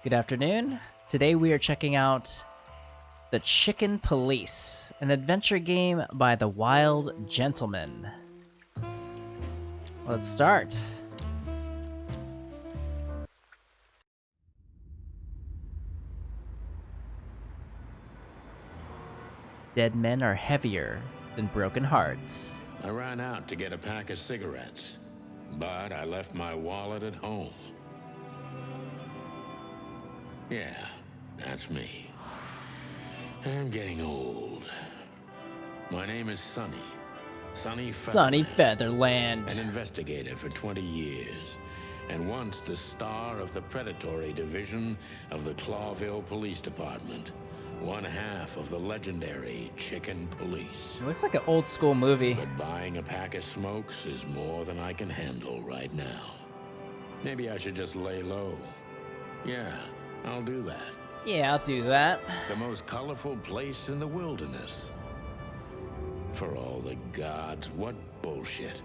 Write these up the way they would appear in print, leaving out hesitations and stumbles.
Good afternoon. Today we are checking out The Chicken Police, an adventure game by the Wild Gentleman. Let's start. Dead men are heavier than broken hearts. I ran out to get a pack of cigarettes, but I left my wallet at home. Yeah, that's me. I'm getting old. My name is Sonny Featherland. An investigator for 20 years, and once the star of the predatory division of the Clawville Police Department. One half of the legendary Chicken Police. It looks like an old school movie. But buying a pack of smokes is more than I can handle right now. Maybe I should just lay low. Yeah, I'll do that. Yeah, I'll do that. The most colorful place in the wilderness. For all the gods, what bullshit.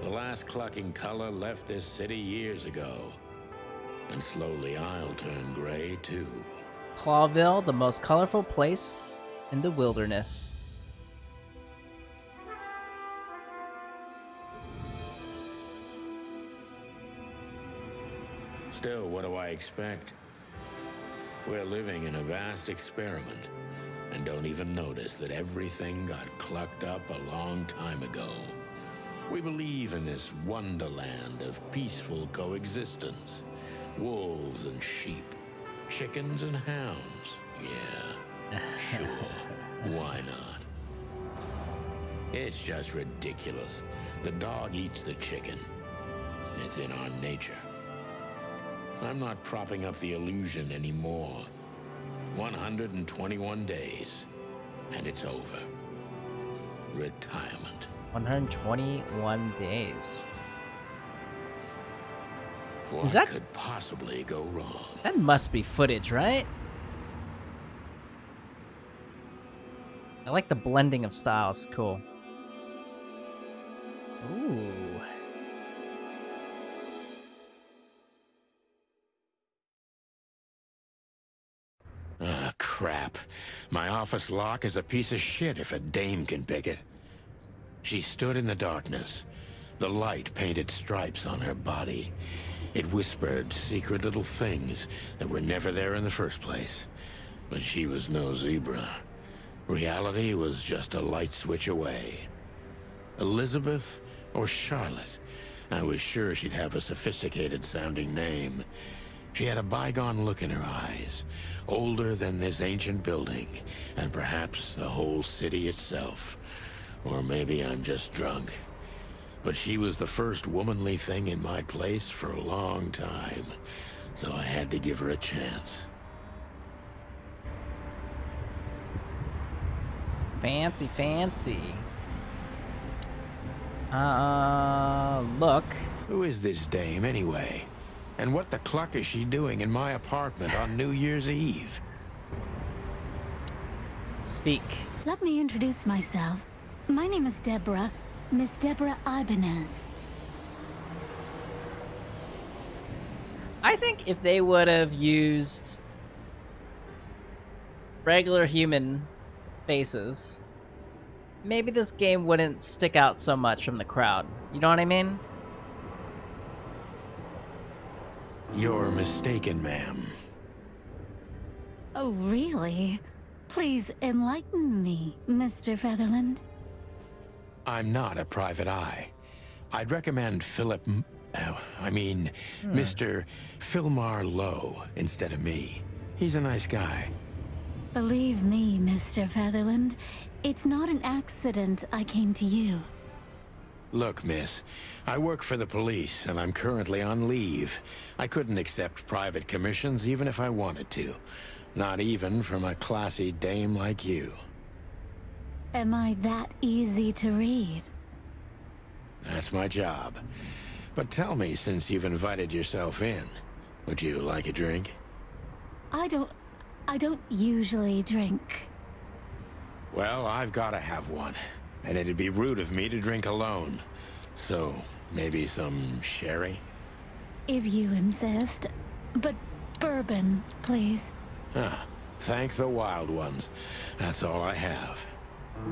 The last clucking color left this city years ago. And slowly I'll turn gray too. Clawville, the most colorful place in the wilderness. Still, what do I expect? We're living in a vast experiment, and don't even notice that everything got clucked up a long time ago. We believe in this wonderland of peaceful coexistence. Wolves and sheep, chickens and hounds. Yeah, sure, why not? It's just ridiculous. The dog eats the chicken. It's in our nature. I'm not propping up the illusion anymore. 121 days, and it's over. Retirement. 121 days. What could possibly go wrong? That must be footage, right? I like the blending of styles. Cool. Ooh. Ah, crap. My office lock is a piece of shit if a dame can pick it. She stood in the darkness. The light painted stripes on her body. It whispered secret little things that were never there in the first place. But she was no zebra. Reality was just a light switch away. Elizabeth or Charlotte? I was sure she'd have a sophisticated-sounding name. She had a bygone look in her eyes, older than this ancient building, and perhaps the whole city itself. Or maybe I'm just drunk. But she was the first womanly thing in my place for a long time, so I had to give her a chance. Fancy, fancy. Look. Who is this dame, anyway? And what the cluck is she doing in my apartment on New Year's Eve? Speak. Let me introduce myself. My name is Deborah, Miss Deborah Ibanez. I think if they would have used regular human faces, maybe this game wouldn't stick out so much from the crowd. You know what I mean? You're mistaken, ma'am. Oh, really? Please enlighten me, Mr. Featherland. I'm not a private eye. I'd recommend Mr. Philmar Lowe instead of me. He's a nice guy. Believe me, Mr. Featherland, it's not an accident I came to you. Look, miss, I work for the police, and I'm currently on leave. I couldn't accept private commissions even if I wanted to. Not even from a classy dame like you. Am I that easy to read? That's my job. But tell me, since you've invited yourself in, would you like a drink? I don't usually drink. Well, I've got to have one. And it'd be rude of me to drink alone. So, maybe some sherry? If you insist. But Bourbon, please. Ah, thank the wild ones. That's all I have.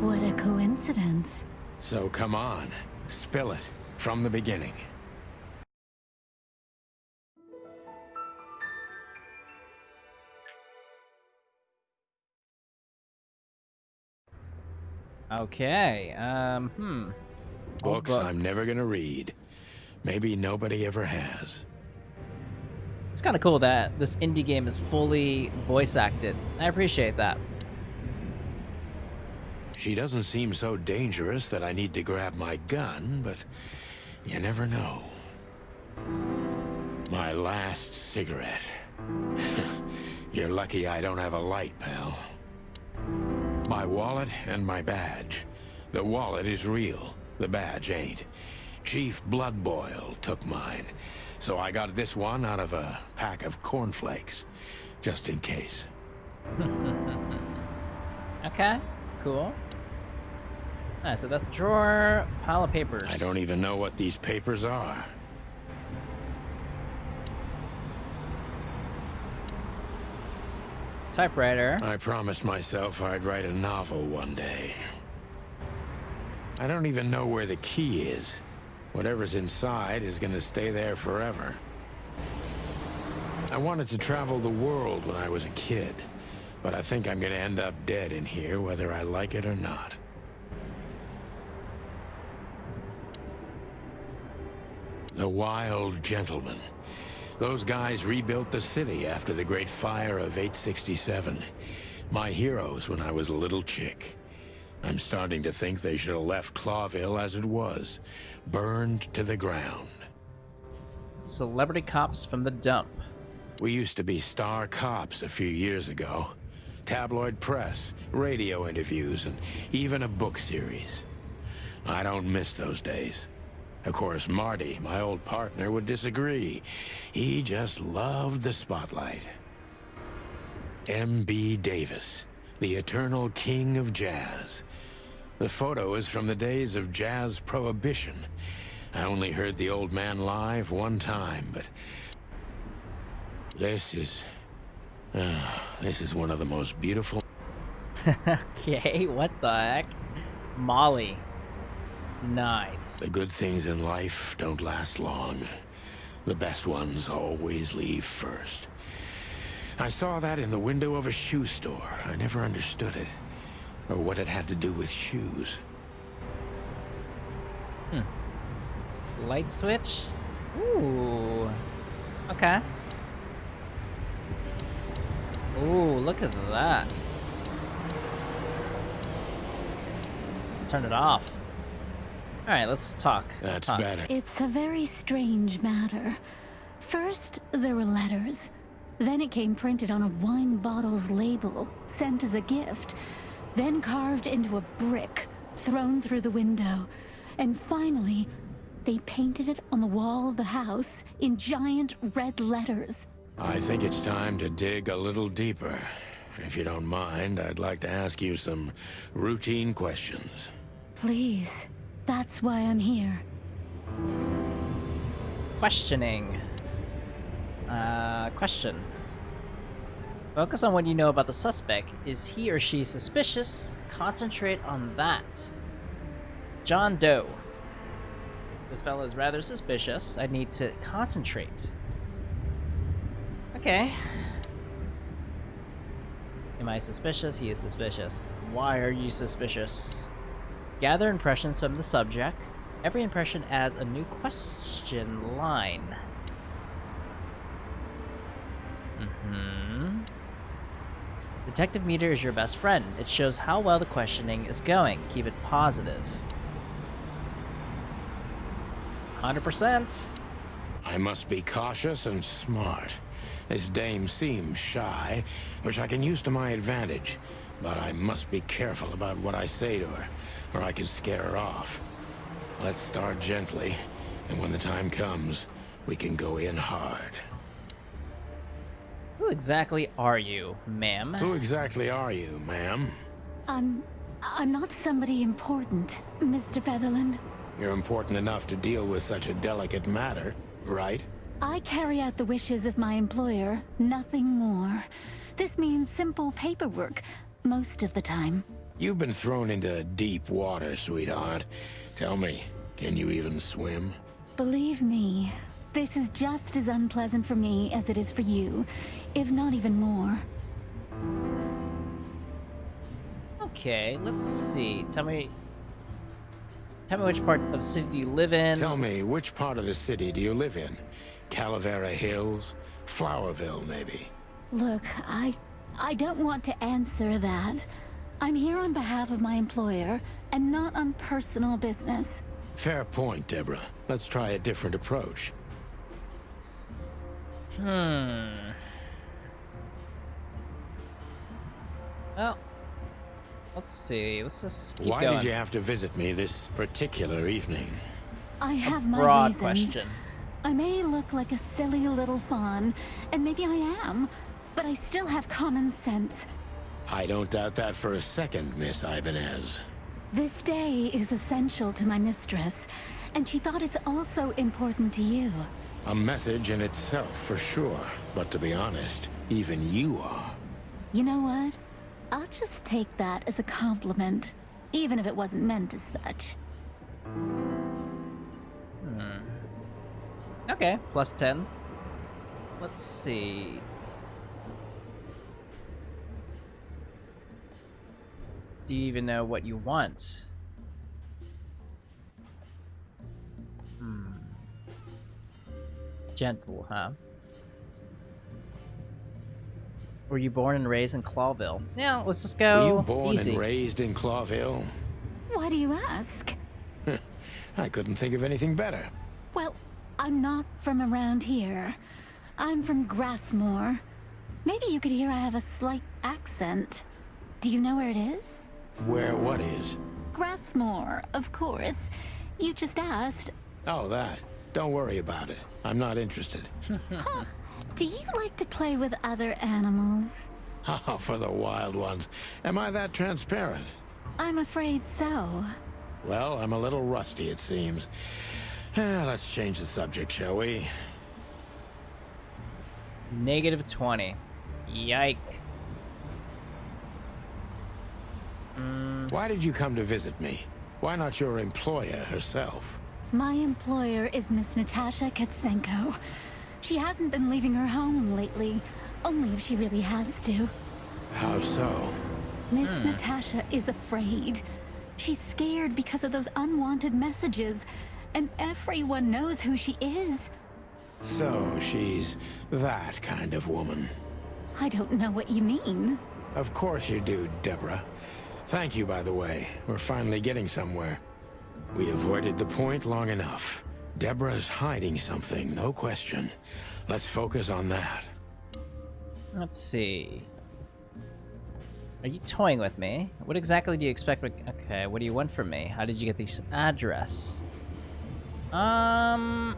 What a coincidence. So come on, spill it from the beginning. Okay, Old Books I'm never gonna read. Maybe nobody ever has. It's kind of cool that this indie game is fully voice acted. I appreciate that. She doesn't seem so dangerous that I need to grab my gun, but you never know. My last cigarette. You're lucky I don't have a light, pal. My wallet and my badge. The wallet is real. The badge ain't. Chief Bloodboil took mine, so I got this one out of a pack of cornflakes, just in case. Okay, cool. Alright, so that's the drawer, pile of papers. I don't even know what these papers are. Typewriter. I promised myself I'd write a novel one day. I don't even know where the key is. Whatever's inside is gonna stay there forever. I wanted to travel the world when I was a kid, but I think I'm gonna end up dead in here whether I like it or not. The Wild Gentlemen. Those guys rebuilt the city after the Great Fire of 867. My heroes when I was a little chick. I'm starting to think they should have left Clawville as it was, burned to the ground. Celebrity cops from the dump. We used to be star cops a few years ago. Tabloid press, radio interviews, and even a book series. I don't miss those days. Of course, Marty, my old partner, would disagree. He just loved the spotlight. M.B. Davis, the eternal king of jazz. The photo is from the days of jazz prohibition. I only heard the old man live one time, but this is one of the most beautiful. Okay, what the heck? Molly. Nice. The good things in life don't last long. The best ones always leave first. I saw that in the window of a shoe store. I never understood it, or what it had to do with shoes. Light switch? Ooh. Okay. Ooh, look at that. Turn it off. Alright, let's talk. That's Let's talk. better. It's a very strange matter. First, there were letters. Then it came printed on a wine bottle's label, sent as a gift. Then carved into a brick, thrown through the window. And finally, they painted it on the wall of the house in giant red letters. I think it's time to dig a little deeper. If you don't mind, I'd like to ask you some routine questions. Please, that's why I'm here. Questioning. Question. Focus on what you know about the suspect. Is he or she suspicious? Concentrate on that. John Doe. This fellow is rather suspicious. I need to concentrate. Okay. Am I suspicious? He is suspicious. Why are you suspicious? Gather impressions from the subject. Every impression adds a new question line. Detective meter is your best friend. It shows how well the questioning is going. Keep it positive. 100%. I must be cautious and smart. This dame seems shy, which I can use to my advantage. But I must be careful about what I say to her, or I can scare her off. Let's start gently, and when the time comes, we can go in hard. Who exactly are you, ma'am? Who exactly are you, ma'am? I'm not somebody important, Mr. Featherland. You're important enough to deal with such a delicate matter, right? I carry out the wishes of my employer, nothing more. This means simple paperwork, most of the time. You've been thrown into deep water, sweetheart. Tell me, can you even swim? Believe me, this is just as unpleasant for me as it is for you, if not even more. Okay, let's see. Tell me which part of the city do you live in? Tell me, which part of the city do you live in? Calavera Hills? Flowerville, maybe? Look, I don't want to answer that. I'm here on behalf of my employer, and not on personal business. Fair point, Deborah. Let's try a different approach. Well, let's see. Let's just keep Why going. did you have to visit me this particular evening? I have my Broad reasons. question. I may look like a silly little fawn, and maybe I am, but I still have common sense. I don't doubt that for a second, Miss Ibanez. This day is essential to my mistress, and she thought it's also important to you. A message in itself, for sure. But to be honest, even you are. You know what? I'll just take that as a compliment, even if it wasn't meant as such. Okay, plus 10. Let's see. Do you even know what you want? Gentle, huh? Were you born and raised in Clawville? Yeah, let's just go Were you born easy. and raised in Clawville? Why do you ask? I couldn't think of anything better. Well, I'm not from around here. I'm from Grassmore. Maybe you could hear I have a slight accent. Do you know where it is? Where what is? Grassmore, of course. You just asked. Oh, that. Don't worry about it. I'm not interested. Do you like to play with other animals? Oh, for the wild ones. Am I that transparent? I'm afraid so. Well, I'm a little rusty, it seems. Let's change the subject, shall we? Negative 20. Yike. Why did you come to visit me? Why not your employer herself? My employer is Miss Natasha Katsenko. She hasn't been leaving her home lately, only if she really has to. How so? Miss Natasha is afraid. She's scared because of those unwanted messages, and everyone knows who she is. So, she's that kind of woman. I don't know what you mean. Of course you do, Deborah. Thank you, by the way. We're finally getting somewhere. We avoided the point long enough. Deborah's hiding something, no question. Let's focus on that. Let's see. Are you toying with me? What exactly do you expect? Okay, what do you want from me? How did you get this address? I'm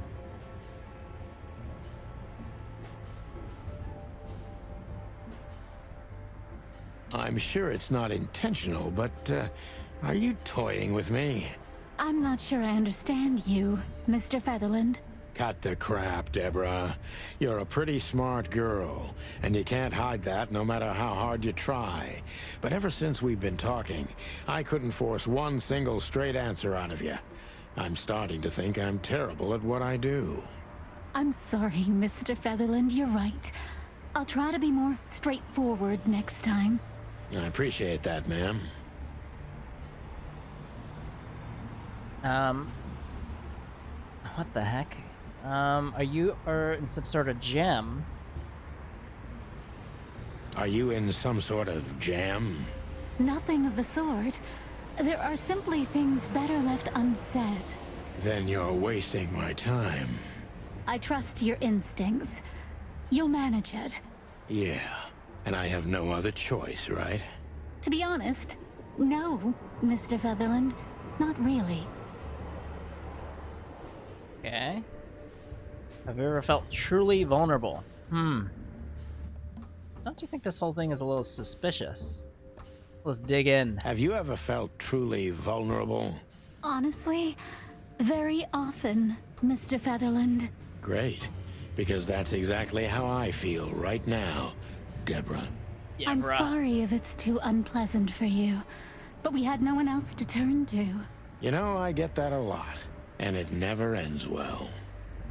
sure it's not intentional, but, are you toying with me? I'm not sure I understand you, Mr. Featherland. Cut the crap, Deborah. You're a pretty smart girl, and you can't hide that no matter how hard you try. But ever since we've been talking, I couldn't force one single straight answer out of you. I'm starting to think I'm terrible at what I do. I'm sorry, Mr. Featherland, you're right. I'll try to be more straightforward next time. I appreciate that, ma'am. What the heck? Are you in some sort of jam? Are you in some sort of jam? Nothing of the sort. There are simply things better left unsaid. Then you're wasting my time. I trust your instincts. You'll manage it. Yeah, and I have no other choice, right? To be honest, no, Mr. Featherland. Not really. Okay. Have you ever felt truly vulnerable? Don't you think this whole thing is a little suspicious? Let's dig in. Have you ever felt truly vulnerable? Honestly, very often, Mr. Featherland. Great. Because that's exactly how I feel right now, Deborah. Yeah, I'm bruh. sorry if it's too unpleasant for you, but we had no one else to turn to. You know, I get that a lot, and it never ends well.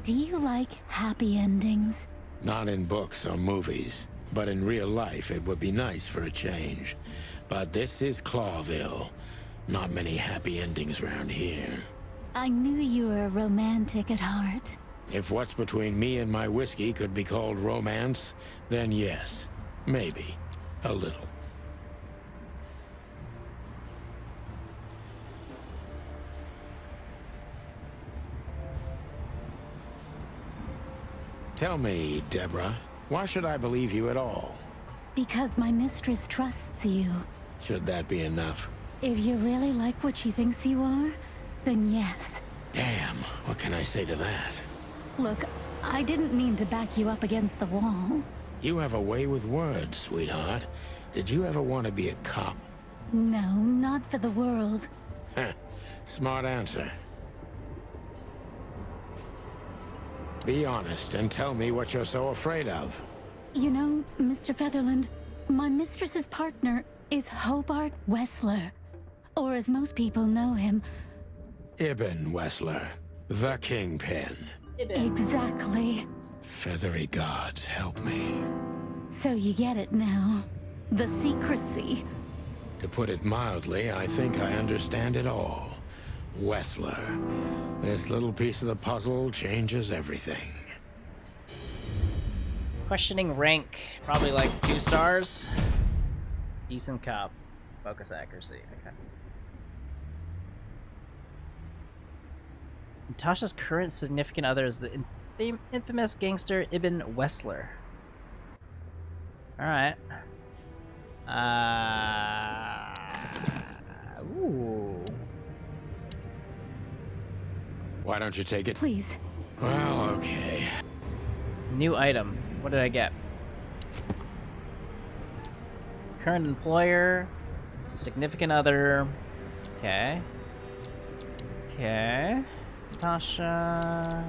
Do you like happy endings? Not in books or movies, but in real life it would be nice for a change. But this is Clawville. Not many happy endings around here. I knew you were romantic at heart. If what's between me and my whiskey could be called romance, then yes, maybe, a little. Tell me, Deborah, why should I believe you at all? Because my mistress trusts you. Should that be enough? If you really like what she thinks you are, then yes. Damn, what can I say to that? Look, I didn't mean to back you up against the wall. You have a way with words, sweetheart. Did you ever want to be a cop? No, not for the world. Heh, smart answer. Be honest and tell me what you're so afraid of. You know, Mr. Featherland, my mistress's partner is Hobart Wessler. Or as most people know him... Ibn Wessler, the Kingpin. Exactly. Feathery gods, help me. So you get it now. The secrecy. To put it mildly, I think I understand it all. Wessler. This little piece of the puzzle changes everything. Questioning rank, probably like 2 stars. Decent cop. Focus accuracy. Okay. Natasha's current significant other is the infamous gangster Ibn Wessler. Alright. Ooh. Why don't you take it? Please. Well, okay. New item. What did I get? Current employer. Significant other. Okay. Okay. Natasha.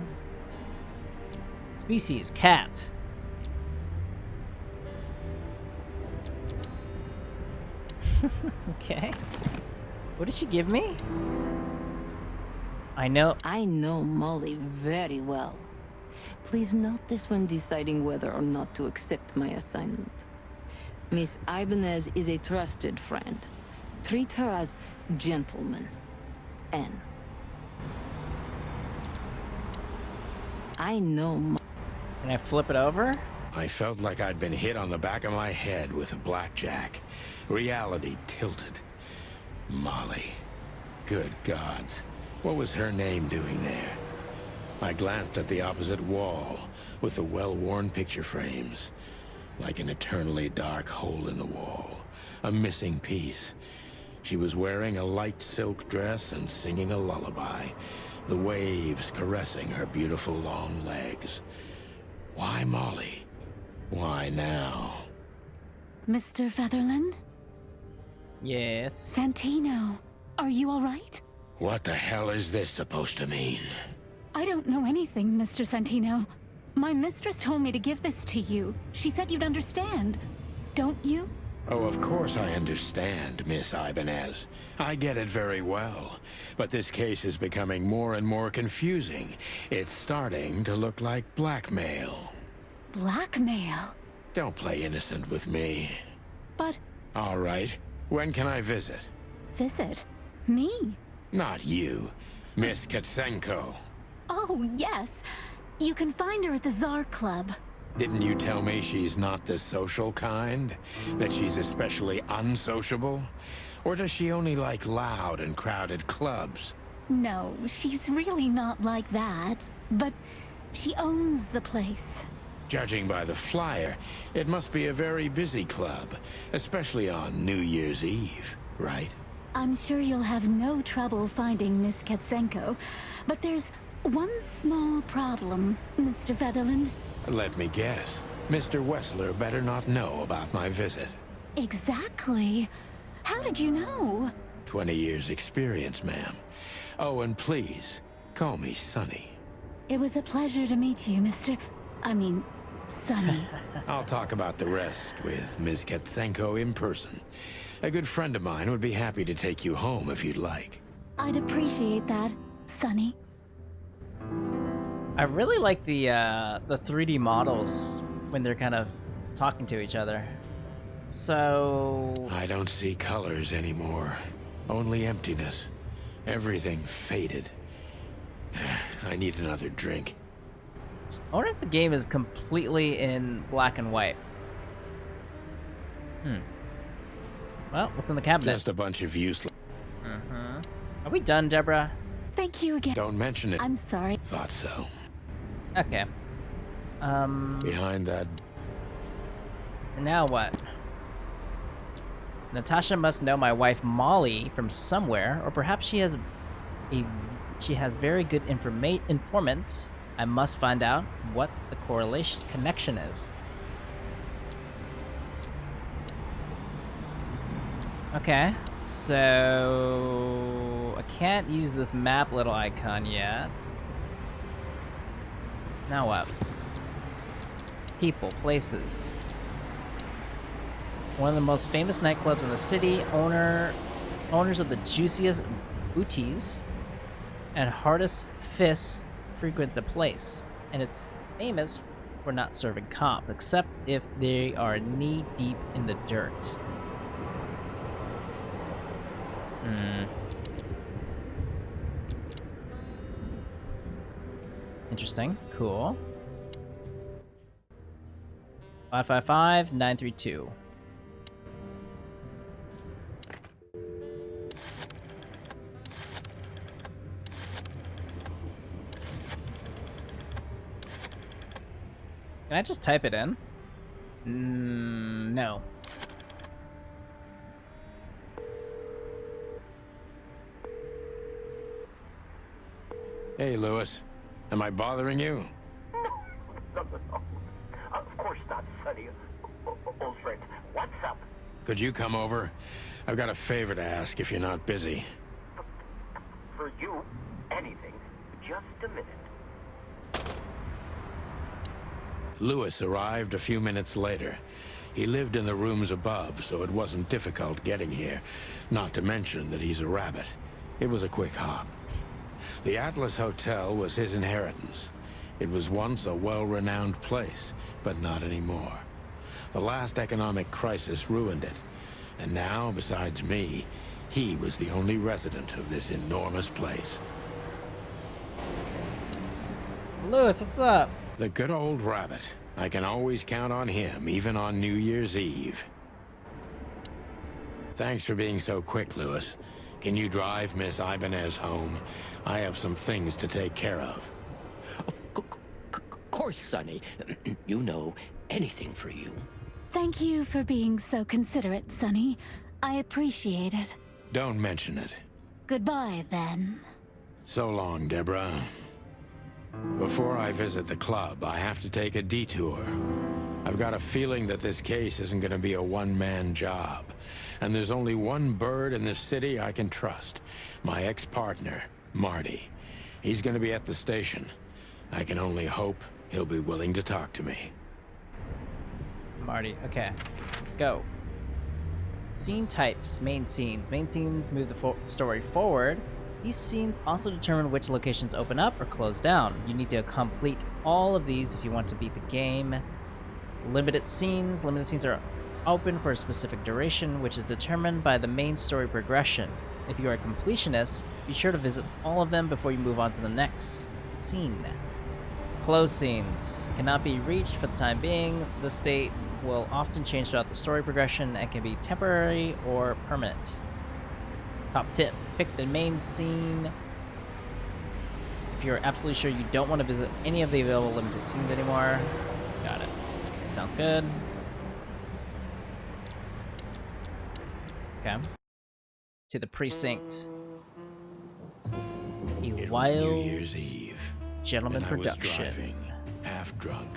Species, cat. Okay. What did she give me? I know Molly very well. Please note this when deciding whether or not to accept my assignment. Miss Ibanez is a trusted friend. Treat her as gentleman. N. I know Can I flip it over? I felt like I'd been hit on the back of my head with a blackjack. Reality tilted. Molly. Good gods. What was her name doing there? I glanced at the opposite wall, with the well-worn picture frames. Like an eternally dark hole in the wall. A missing piece. She was wearing a light silk dress and singing a lullaby. The waves caressing her beautiful long legs. Why Molly? Why now? Mr. Featherland? Yes. Santino, are you all right? What the hell is this supposed to mean? I don't know anything, Mr. Santino. My mistress told me to give this to you. She said you'd understand. Don't you? Oh, of course I understand, Miss Ibanez. I get it very well. But this case is becoming more and more confusing. It's starting to look like blackmail. Blackmail? Don't play innocent with me. But... All right. When can I visit? Visit? Me? Not you. Miss Katsenko. Oh, yes. You can find her at the Tsar Club. Didn't you tell me she's not the social kind? That she's especially unsociable? Or does she only like loud and crowded clubs? No, she's really not like that. But she owns the place. Judging by the flyer, it must be a very busy club, especially on New Year's Eve, right? I'm sure you'll have no trouble finding Miss Katsenko. But there's one small problem, Mr. Featherland. Let me guess. Mr. Wessler better not know about my visit. Exactly. How did you know? 20 years experience, ma'am. Oh, and please, call me Sonny. It was a pleasure to meet you, Mr. I mean, Sonny. I'll talk about the rest with Ms. Katsenko in person. A good friend of mine would be happy to take you home if you'd like. I'd appreciate that, Sonny. I really like the 3D models when they're kind of talking to each other. So I don't see colors anymore. Only emptiness. Everything faded. I need another drink. I wonder if the game is completely in black and white. Well, what's in the cabinet? Just a bunch of useless... Are we done, Deborah? Thank you again. Don't mention it. I'm sorry. Thought so. Okay. Behind that... Now what? Natasha must know my wife Molly from somewhere, or perhaps she has very good informants. I must find out what the connection is. Okay, so I can't use this map little icon yet. Now what? People, places. One of the most famous nightclubs in the city, owners of the juiciest booties and hardest fists frequent the place, and it's famous for not serving cop, except if they are knee-deep in the dirt. Interesting. Cool. 555-932. Can I just type it in? No. Hey, Lewis. Am I bothering you? No. Of course not, Sonny. Old friend, what's up? Could you come over? I've got a favor to ask if you're not busy. For you, anything. Just a minute. Lewis arrived a few minutes later. He lived in the rooms above, so it wasn't difficult getting here. Not to mention that he's a rabbit. It was a quick hop. The Atlas Hotel was his inheritance. It was once a well-renowned place, but not anymore. The last economic crisis ruined it. And now, besides me, he was the only resident of this enormous place. Lewis, what's up? The good old rabbit. I can always count on him, even on New Year's Eve. Thanks for being so quick, Lewis. Can you drive Miss Ibanez home? I have some things to take care of. Of course, Sonny. You know, anything for you. Thank you for being so considerate, Sonny. I appreciate it. Don't mention it. Goodbye, then. So long, Deborah. Before I visit the club, I have to take a detour. I've got a feeling that this case isn't going to be a one-man job. And there's only one bird in this city I can trust. My ex-partner, Marty. He's going to be at the station. I can only hope he'll be willing to talk to me. Marty. Okay, let's go. Scene types, main scenes. Main scenes move the story forward. These scenes also determine which locations open up or close down. You need to complete all of these if you want to beat the game. Limited scenes are open for a specific duration, which is determined by the main story progression. If you are a completionist, be sure to visit all of them before you move on to the next scene. Closed scenes cannot be reached for the time being. The state will often change throughout the story progression and can be temporary or permanent. Top tip, pick the main scene if you're absolutely sure you don't want to visit any of the available limited scenes anymore. Got it. Sounds good. Okay. To the precinct. It was Wild New Year's Eve. Gentleman and I was Production. driving, half drunk,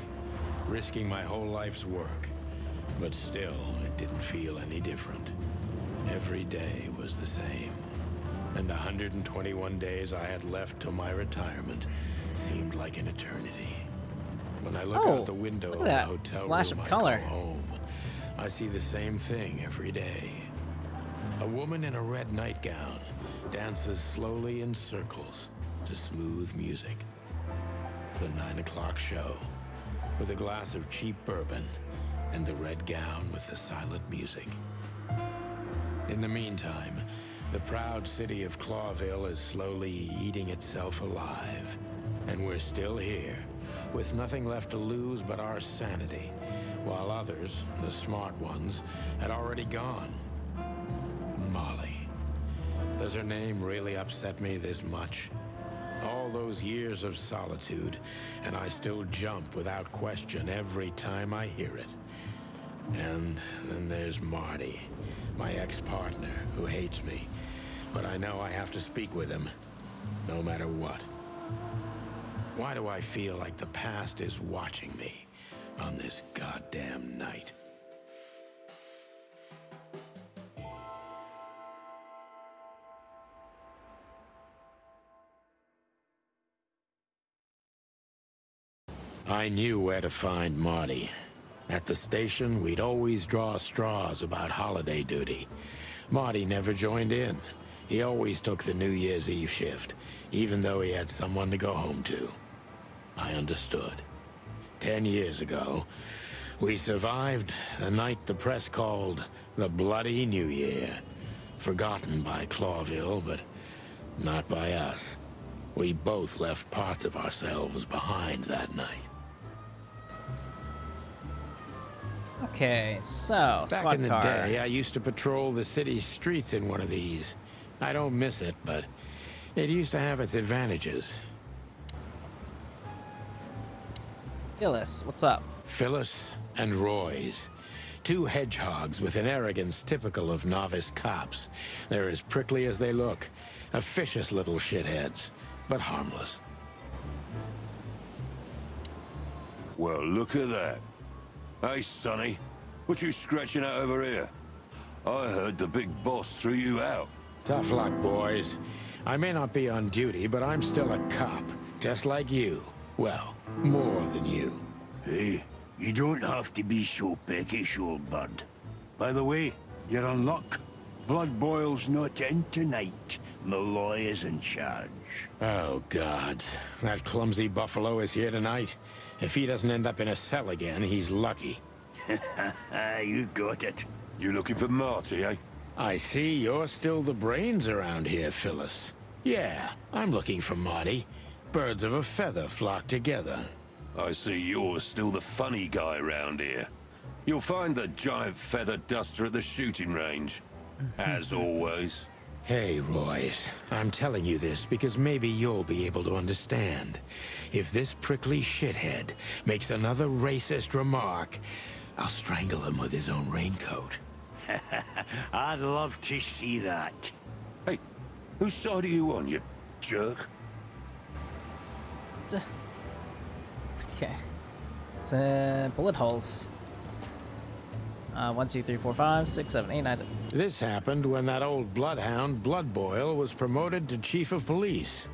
risking my whole life's work. But still, it didn't feel any different. Every day was the same. And the 121 days I had left till my retirement seemed like an eternity. When I look Oh, out the window look of at the that hotel splash room of I color. call home, I see the same thing every day. A woman in a red nightgown dances slowly in circles to smooth music. The 9 o'clock show, with a glass of cheap bourbon and the red gown with the silent music. In the meantime, the proud city of Clawville is slowly eating itself alive. And we're still here, with nothing left to lose but our sanity, while others, the smart ones, had already gone. Molly. Does her name really upset me this much? All those years of solitude, and I still jump without question every time I hear it. And then there's Marty, my ex-partner, who hates me. But I know I have to speak with him, no matter what. Why do I feel like the past is watching me on this goddamn night? I knew where to find Marty. At the station, we'd always draw straws about holiday duty. Marty never joined in. He always took the New Year's Eve shift, even though he had someone to go home to. I understood. 10 years ago, we survived the night the press called the Bloody New Year. Forgotten by Clawville, but not by us. We both left parts of ourselves behind that night. Okay, so Back squad in the car. day, I used to patrol the city's streets in one of these. I don't miss it, but it used to have its advantages. Phyllis, what's up? Phyllis and Roy's. Two hedgehogs with an arrogance typical of novice cops. They're as prickly as they look. Officious little shitheads, but harmless. Well, look at that. Hey, Sonny, what you scratching at over here? I heard the big boss threw you out. Tough luck, boys. I may not be on duty, but I'm still a cop, just like you. Well, more than you. Hey, you don't have to be so peckish, old bud. By the way, you're on luck. Blood Boil's not in tonight. Malloy is in charge. Oh, God. That clumsy buffalo is here tonight. If he doesn't end up in a cell again, he's lucky. You got it. You looking for Marty, eh? I see you're still the brains around here, Phyllis. Yeah, I'm looking for Marty. Birds of a feather flock together. I see you're still the funny guy around here. You'll find the giant feather duster at the shooting range. As always. Hey, Royce. I'm telling you this because maybe you'll be able to understand. If this prickly shithead makes another racist remark, I'll strangle him with his own raincoat. I'd love to see that. Hey, whose side are you on, you jerk? Okay. It's bullet holes. 1, 2, 3, 4, 5, 6, 7, 8, 9, 10. This happened when that old bloodhound, Blood Boil, was promoted to chief of police.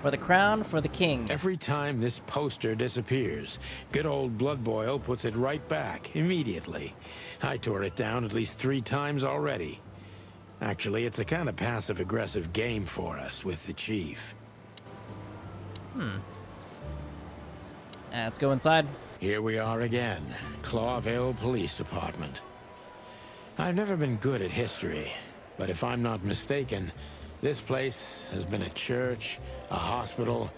For the crown, for the king. Every time this poster disappears, good old Blood Boil puts it right back, immediately. I tore it down at least 3 times already. Actually, it's a kind of passive-aggressive game for us with the chief. Let's go inside. Here we are again, Clawville Police Department. I've never been good at history, but if I'm not mistaken, this place has been a church, a hospital,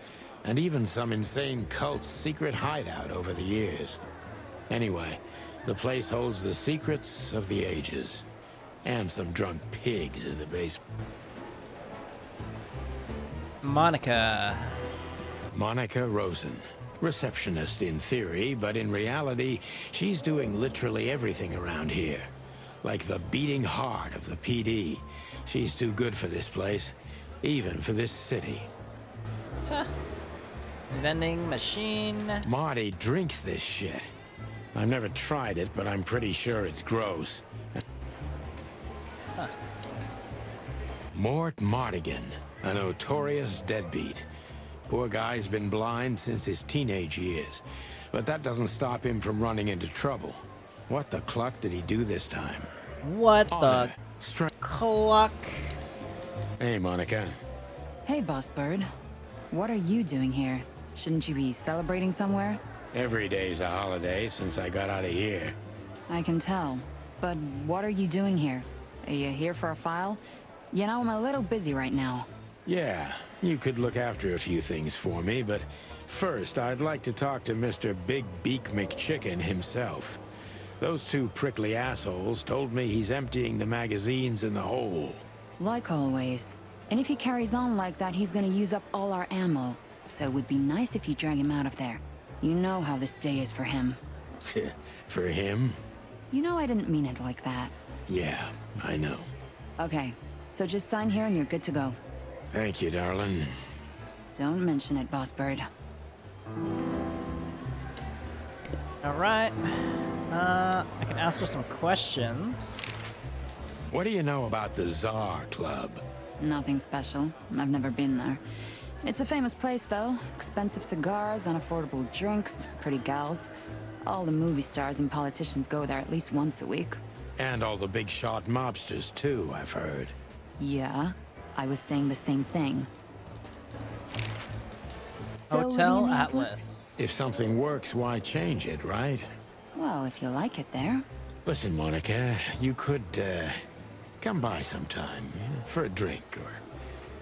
and even some insane cult's secret hideout over the years. Anyway, the place holds the secrets of the ages, and some drunk pigs in the basement. Monica. Monica Rosen. Receptionist in theory, but in reality, she's doing literally everything around here. Like the beating heart of the PD. She's too good for this place, even for this city. Vending machine. Marty drinks this shit. I've never tried it, but I'm pretty sure it's gross. Mort Mardigan, a notorious deadbeat. Poor guy's been blind since his teenage years, but that doesn't stop him from running into trouble. What the cluck did he do this time? What the Honor, strength. cluck? Hey, Monica. Hey, Boss Bird. What are you doing here? Shouldn't you be celebrating somewhere? Every day's a holiday since I got out of here. I can tell. But what are you doing here? Are you here for a file? You know, I'm a little busy right now. Yeah, you could look after a few things for me, but first I'd like to talk to Mr. Big Beak McChicken himself. Those two prickly assholes told me he's emptying the magazines in the hole. Like always. And if he carries on like that, he's gonna use up all our ammo. So it would be nice if you drag him out of there. You know how this day is for him. For him? You know I didn't mean it like that. Yeah, I know. Okay, so just sign here and you're good to go. Thank you, darling. Don't mention it, Boss Bird. Alright. I can ask her some questions. What do you know about the Czar Club? Nothing special. I've never been there. It's a famous place, though. Expensive cigars, unaffordable drinks, pretty gals. All the movie stars and politicians go there at least once a week. And all the big shot mobsters, too, I've heard. Yeah, I was saying the same thing. Still living Hotel in the Atlas. If something works, why change it, right? Well, if you like it there. Listen, Monica, you could, come by sometime, for a drink,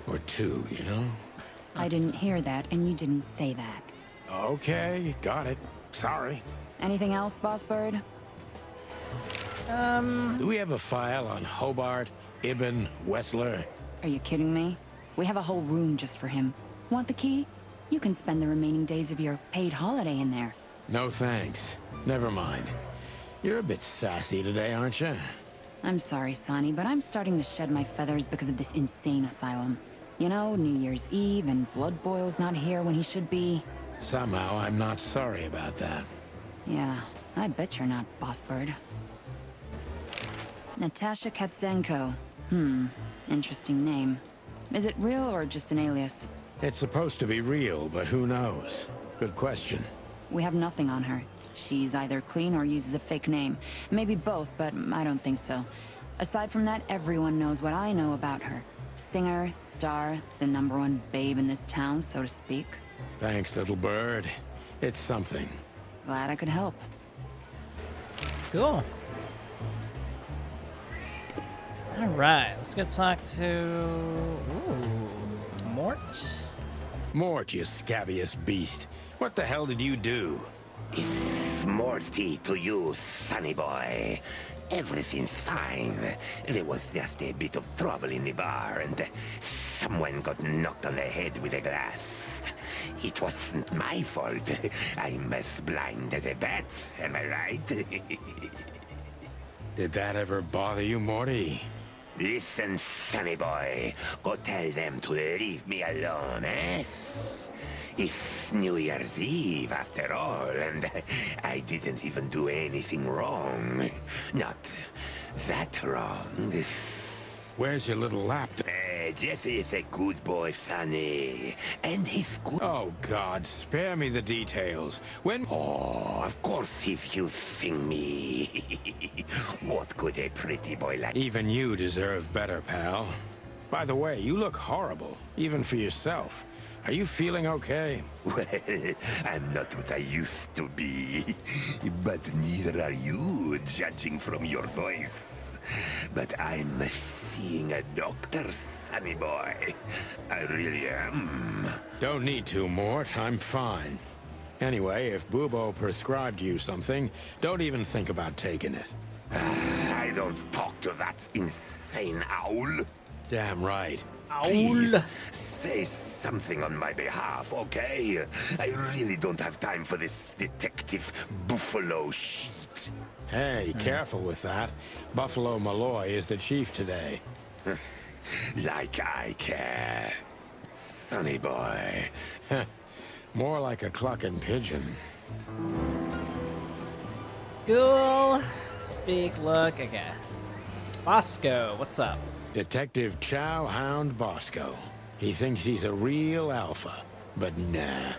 or two, you know? I didn't hear that, and you didn't say that. Okay, got it. Sorry. Anything else, Boss Bird? Do we have a file on Hobart, Ibn, Wessler? Are you kidding me? We have a whole room just for him. Want the key? You can spend the remaining days of your paid holiday in there. No thanks. Never mind. You're a bit sassy today, aren't you? I'm sorry, Sonny, but I'm starting to shed my feathers because of this insane asylum. You know, New Year's Eve and Blood Boil's not here when he should be. Somehow I'm not sorry about that. Yeah, I bet you're not, Boss Bird. Natasha Katzenko. Interesting name. Is it real or just an alias? It's supposed to be real, but who knows? Good question. We have nothing on her. She's either clean or uses a fake name. Maybe both, but I don't think so. Aside from that, everyone knows what I know about her. Singer, star, the #1 babe in this town, so to speak. Thanks, little bird. It's something. Glad I could help. Cool. Alright, let's go talk to... Ooh, Mort? Mort, you scabbiest beast. What the hell did you do? It's Morty to you, sonny boy. Everything's fine. There was just a bit of trouble in the bar, and someone got knocked on the head with a glass. It wasn't my fault. I'm as blind as a bat, am I right? Did that ever bother you, Morty? Listen, sonny boy. Go tell them to leave me alone, eh? It's New Year's Eve, after all, and I didn't even do anything wrong. Not that wrong. Where's your little laptop? Jesse is a good boy, Sonny. And he's good. Oh, God, spare me the details. When... Oh, of course he's using me. What could a pretty boy like... Even you deserve better, pal. By the way, you look horrible, even for yourself. Are you feeling okay? Well, I'm not what I used to be. But neither are you, judging from your voice. But I'm seeing a doctor, sonny boy. I really am. Don't need to, Mort. I'm fine. Anyway, if Bubo prescribed you something, don't even think about taking it. I don't talk to that insane owl. Damn right. Please, say something on my behalf, okay? I really don't have time for this detective buffalo shit. Hey, careful with that. Buffalo Malloy is the chief today. Like I care. Sonny boy. More like a clucking pigeon. Cool. Speak, look, okay. Bosco, what's up? Detective Chow Hound Bosco. He thinks he's a real alpha, but nah.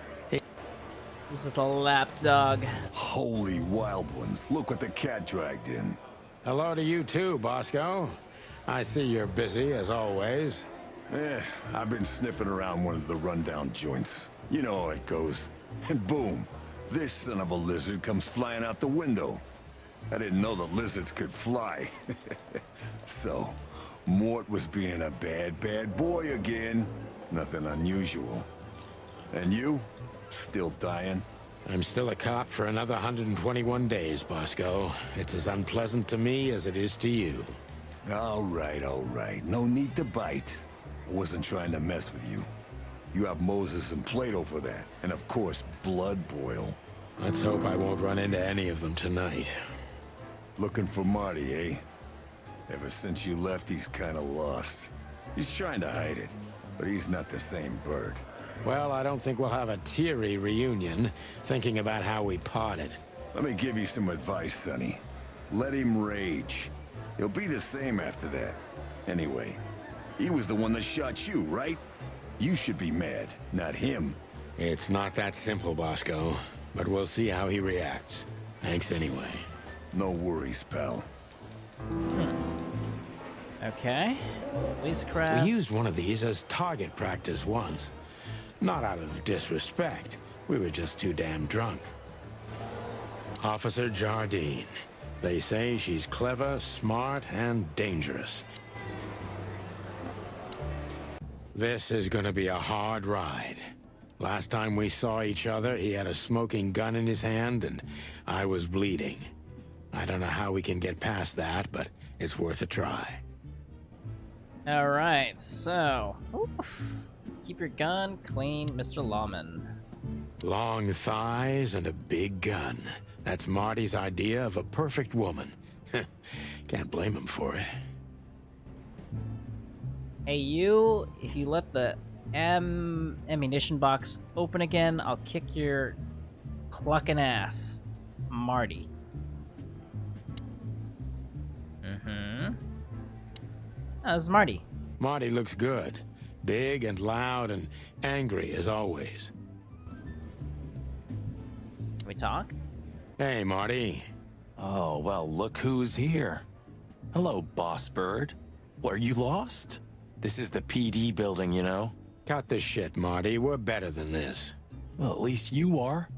This is a lapdog. Holy wild ones, look what the cat dragged in. Hello to you too, Bosco. I see you're busy, as always. I've been sniffing around one of the rundown joints. You know how it goes. And boom, this son of a lizard comes flying out the window. I didn't know the lizards could fly. So, Mort was being a bad boy again. Nothing unusual. And you? Still dying? I'm still a cop for another 121 days, Bosco. It's as unpleasant to me as it is to you. All right. No need to bite. I wasn't trying to mess with you. You have Moses and Plato for that. And of course, Blood Boil. Let's hope I won't run into any of them tonight. Looking for Marty, eh? Ever since you left, he's kinda lost. He's trying to hide it, but he's not the same bird. Well, I don't think we'll have a teary reunion, thinking about how we parted. Let me give you some advice, Sonny. Let him rage. He'll be the same after that. Anyway, he was the one that shot you, right? You should be mad, not him. It's not that simple, Bosco, but we'll see how he reacts. Thanks anyway. No worries, pal. Okay. Police crash. We used one of these as target practice once. Not out of disrespect. We were just too damn drunk. Officer Jardine. They say she's clever, smart, and dangerous. This is gonna be a hard ride. Last time we saw each other, he had a smoking gun in his hand, and I was bleeding. I don't know how we can get past that, but it's worth a try. Alright, so. Oof. Keep your gun clean, Mr. Lawman. Long thighs and a big gun. That's Marty's idea of a perfect woman. Can't blame him for it. Hey, you, if you let the ammunition box open again, I'll kick your clucking ass, Marty. How's Marty? Marty looks good. Big and loud and angry as always. Can we talk? Hey, Marty. Oh, well, look who's here. Hello, Boss Bird. What, are you lost? This is the PD building, you know? Cut the shit, Marty. We're better than this. Well, at least you are.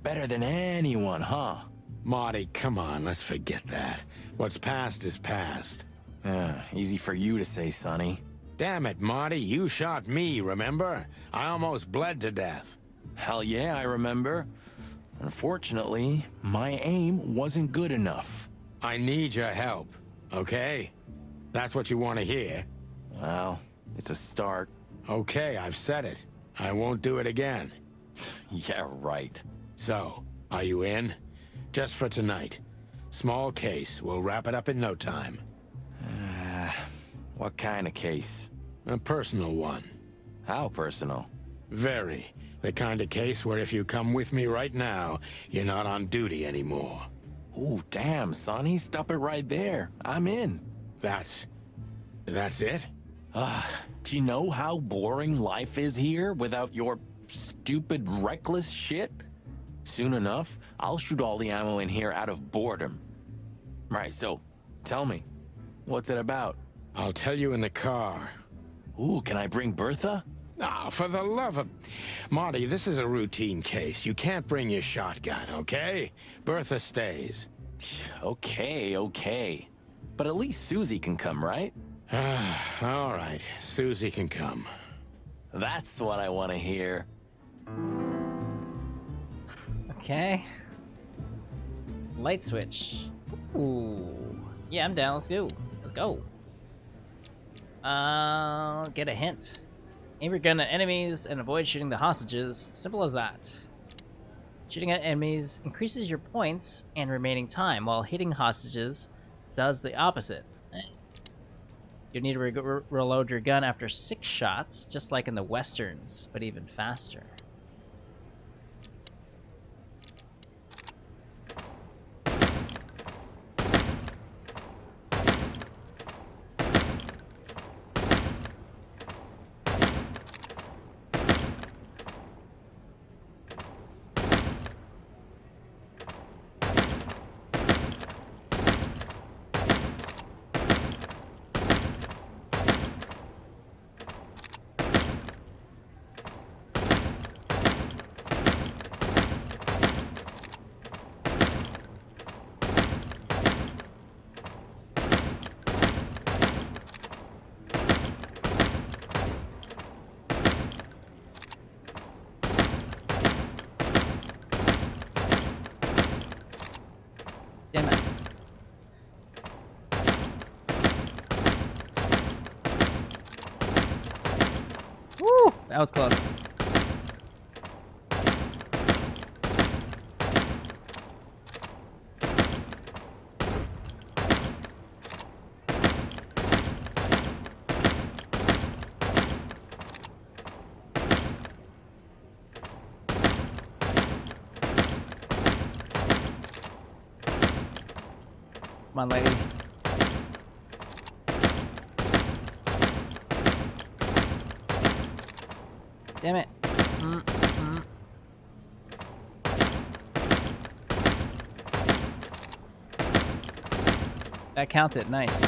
Better than anyone, huh? Marty, come on, let's forget that. What's past is past. Easy for you to say, Sonny. Damn it, Marty, you shot me, remember? I almost bled to death. Hell yeah, I remember. Unfortunately, my aim wasn't good enough. I need your help, okay? That's what you want to hear. Well, it's a start. Okay, I've said it. I won't do it again. Yeah, right. So, are you in? Just for tonight. Small case. We'll wrap it up in no time. What kind of case? A personal one. How personal? Very. The kind of case where if you come with me right now, you're not on duty anymore. Ooh, damn, Sonny, stop it right there. I'm in. That's it? Do you know how boring life is here without your stupid, reckless shit? Soon enough, I'll shoot all the ammo in here out of boredom. Right, so, tell me, what's it about? I'll tell you in the car. Ooh, can I bring Bertha? Ah, for the love of... Marty, this is a routine case. You can't bring your shotgun, okay? Bertha stays. Okay. But at least Susie can come, right? All right, Susie can come. That's what I want to hear. Okay. Light switch. Ooh. Yeah, I'm down. Let's go. Let's go. Get a hint. Aim your gun at enemies and avoid shooting the hostages. Simple as that. Shooting at enemies increases your points and remaining time, while hitting hostages does the opposite. You need to reload your gun after 6 shots, just like in the westerns, but even faster. Woo! That was close. Come on, lady. Damn it. That counted. Nice.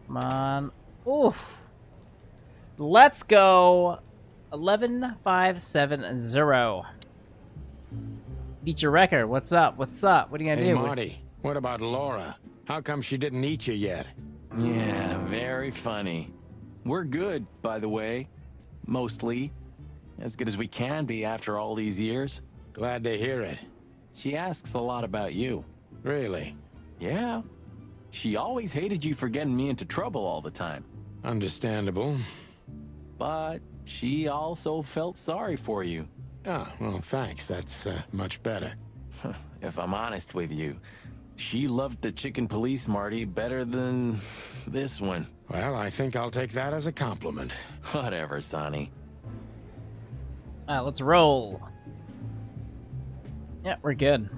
Come on. Oof. Let's go. 11-5-7-0. Beat your record. What's up? What's up? What are you gonna Hey, do? Marty, what about Laura? How come she didn't eat you yet? Yeah, very funny. We're good, by the way. Mostly. As good as we can be after all these years. Glad to hear it. She asks a lot about you. Really? Yeah. She always hated you for getting me into trouble all the time. Understandable. But she also felt sorry for you. Ah, well, thanks. That's much better. If I'm honest with you, she loved the chicken police, Marty, better than this one. Well, I think I'll take that as a compliment. Whatever, Sonny. Let's roll. Yeah, we're good.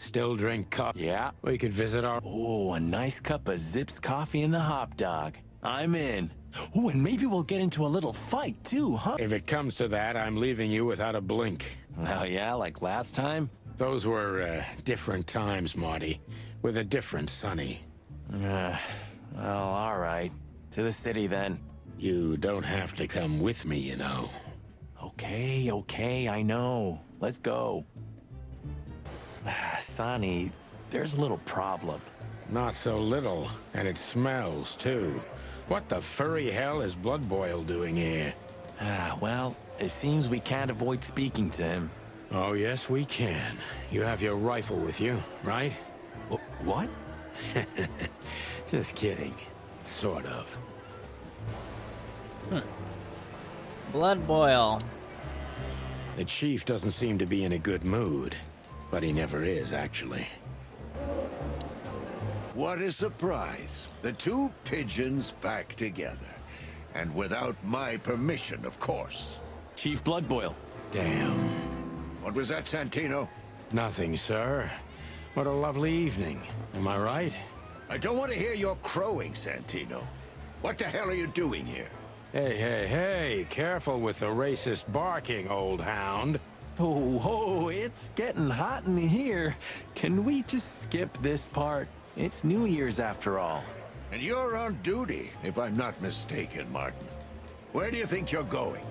Still drink coffee? Yeah. We could visit our... Oh, a nice cup of Zips coffee and the hot dog. I'm in. Oh, and maybe we'll get into a little fight too, huh? If it comes to that, I'm leaving you without a blink. Oh yeah, like last time? Those were different times, Marty, with a different Sonny. Well, all right. To the city then. You don't have to come with me, you know. Okay, I know. Let's go. Sonny, there's a little problem. Not so little, and it smells, too. What the furry hell is Blood Boil doing here? Well, it seems we can't avoid speaking to him. Oh, yes, we can. You have your rifle with you, right? What? Just kidding. Sort of. Blood boil. The chief doesn't seem to be in a good mood, but he never is, actually. What a surprise. The two pigeons back together. And without my permission, of course. Chief Bloodboil. Damn. What was that, Santino? Nothing, sir. What a lovely evening. Am I right? I don't want to hear your crowing, Santino. What the hell are you doing here? Hey, careful with the racist barking, old hound. Oh, it's getting hot in here. Can we just skip this part? It's New Year's after all. And you're on duty, if I'm not mistaken, Martin. Where do you think you're going?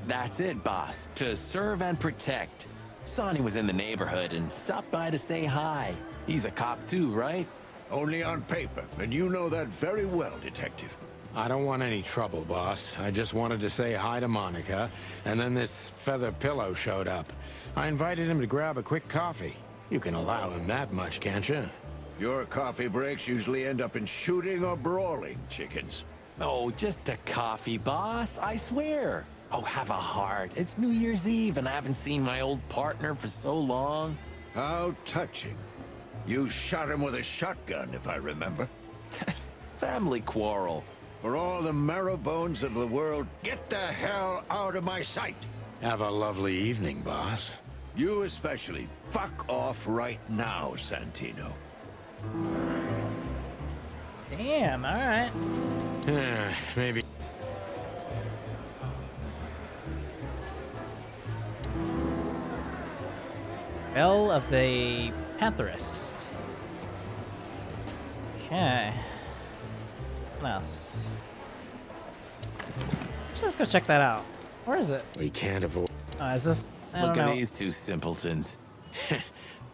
That's it, boss. To serve and protect. Sonny was in the neighborhood and stopped by to say hi. He's a cop too, right? Only on paper, and you know that very well, Detective. I don't want any trouble, boss. I just wanted to say hi to Monica, and then this feather pillow showed up. I invited him to grab a quick coffee. You can allow him that much, can't you? Your coffee breaks usually end up in shooting or brawling, chickens. Oh, just a coffee, boss. I swear. Oh, have a heart. It's New Year's Eve, and I haven't seen my old partner for so long. How touching. You shot him with a shotgun, if I remember. Family quarrel. For all the marrow bones of the world, get the hell out of my sight! Have a lovely evening, boss. You especially. Fuck off right now, Santino. Damn, alright. Maybe. Bell of the Pantherist. Okay. What else? Let's go check that out. Where is it? We can't avoid. Is this? I Look don't at know. these two simpletons.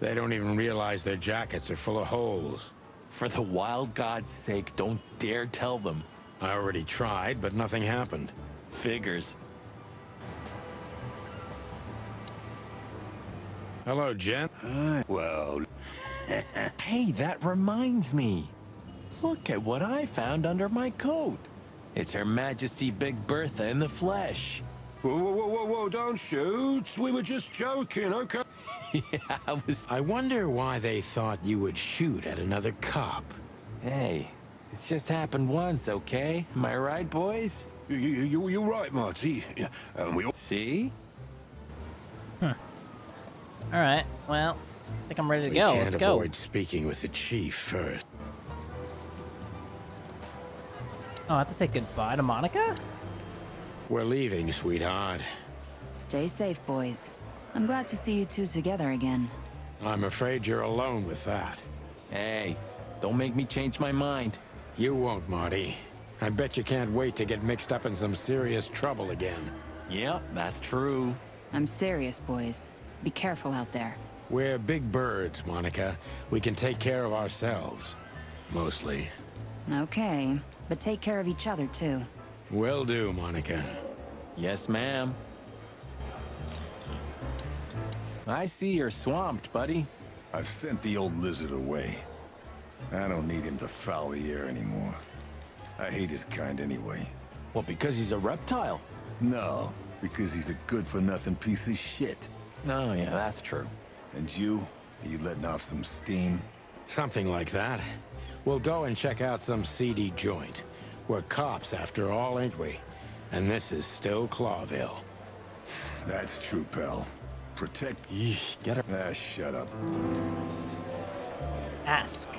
They don't even realize their jackets are full of holes. For the wild God's sake, don't dare tell them. I already tried, but nothing happened. Figures. Hello, Jen. Well, Hey, that reminds me. Look at what I found under my coat. It's Her Majesty Big Bertha in the flesh. Whoa, whoa, whoa, whoa, whoa, don't shoot. We were just joking, okay? Yeah, I wonder why they thought you would shoot at another cop. Hey, it's just happened once, okay? Am I right, boys? You're right, Marty. Yeah, and we all... See? Alright, well, I think I'm ready to We go. can't Let's go. avoid speaking with the chief first. Oh, I have to say goodbye to Monica? We're leaving, sweetheart. Stay safe, boys. I'm glad to see you two together again. I'm afraid you're alone with that. Hey, don't make me change my mind. You won't, Marty. I bet you can't wait to get mixed up in some serious trouble again. Yep, that's true. I'm serious, boys. Be careful out there. We're big birds, Monica. We can take care of ourselves. Mostly. Okay, but take care of each other, too. Will do, Monica. Yes, ma'am. I see you're swamped, buddy. I've sent the old lizard away. I don't need him to foul the air anymore. I hate his kind anyway. Well, because he's a reptile. No, because he's a good-for-nothing piece of shit. Oh, yeah, that's true. And you? Are you letting off some steam? Something like that. We'll go and check out some seedy joint. We're cops, after all, ain't we? And this is still Clawville. That's true, pal. Protect... Yeesh, get her. Ah, shut up. Ask.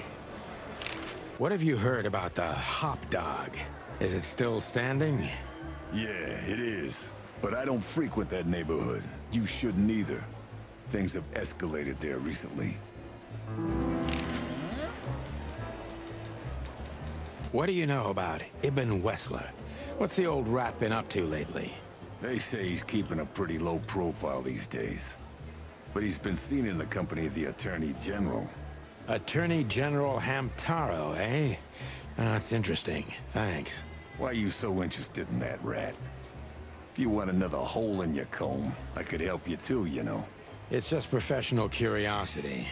What have you heard about the hop dog? Is it still standing? Yeah, it is. But I don't frequent that neighborhood. You shouldn't either. Things have escalated there recently. What do you know about Ibn Wessler? What's the old rat been up to lately? They say he's keeping a pretty low profile these days. But he's been seen in the company of the Attorney General. Attorney General Hamtaro, eh? That's interesting. Thanks. Why are you so interested in that rat? If you want another hole in your comb, I could help you too, you know. It's just professional curiosity.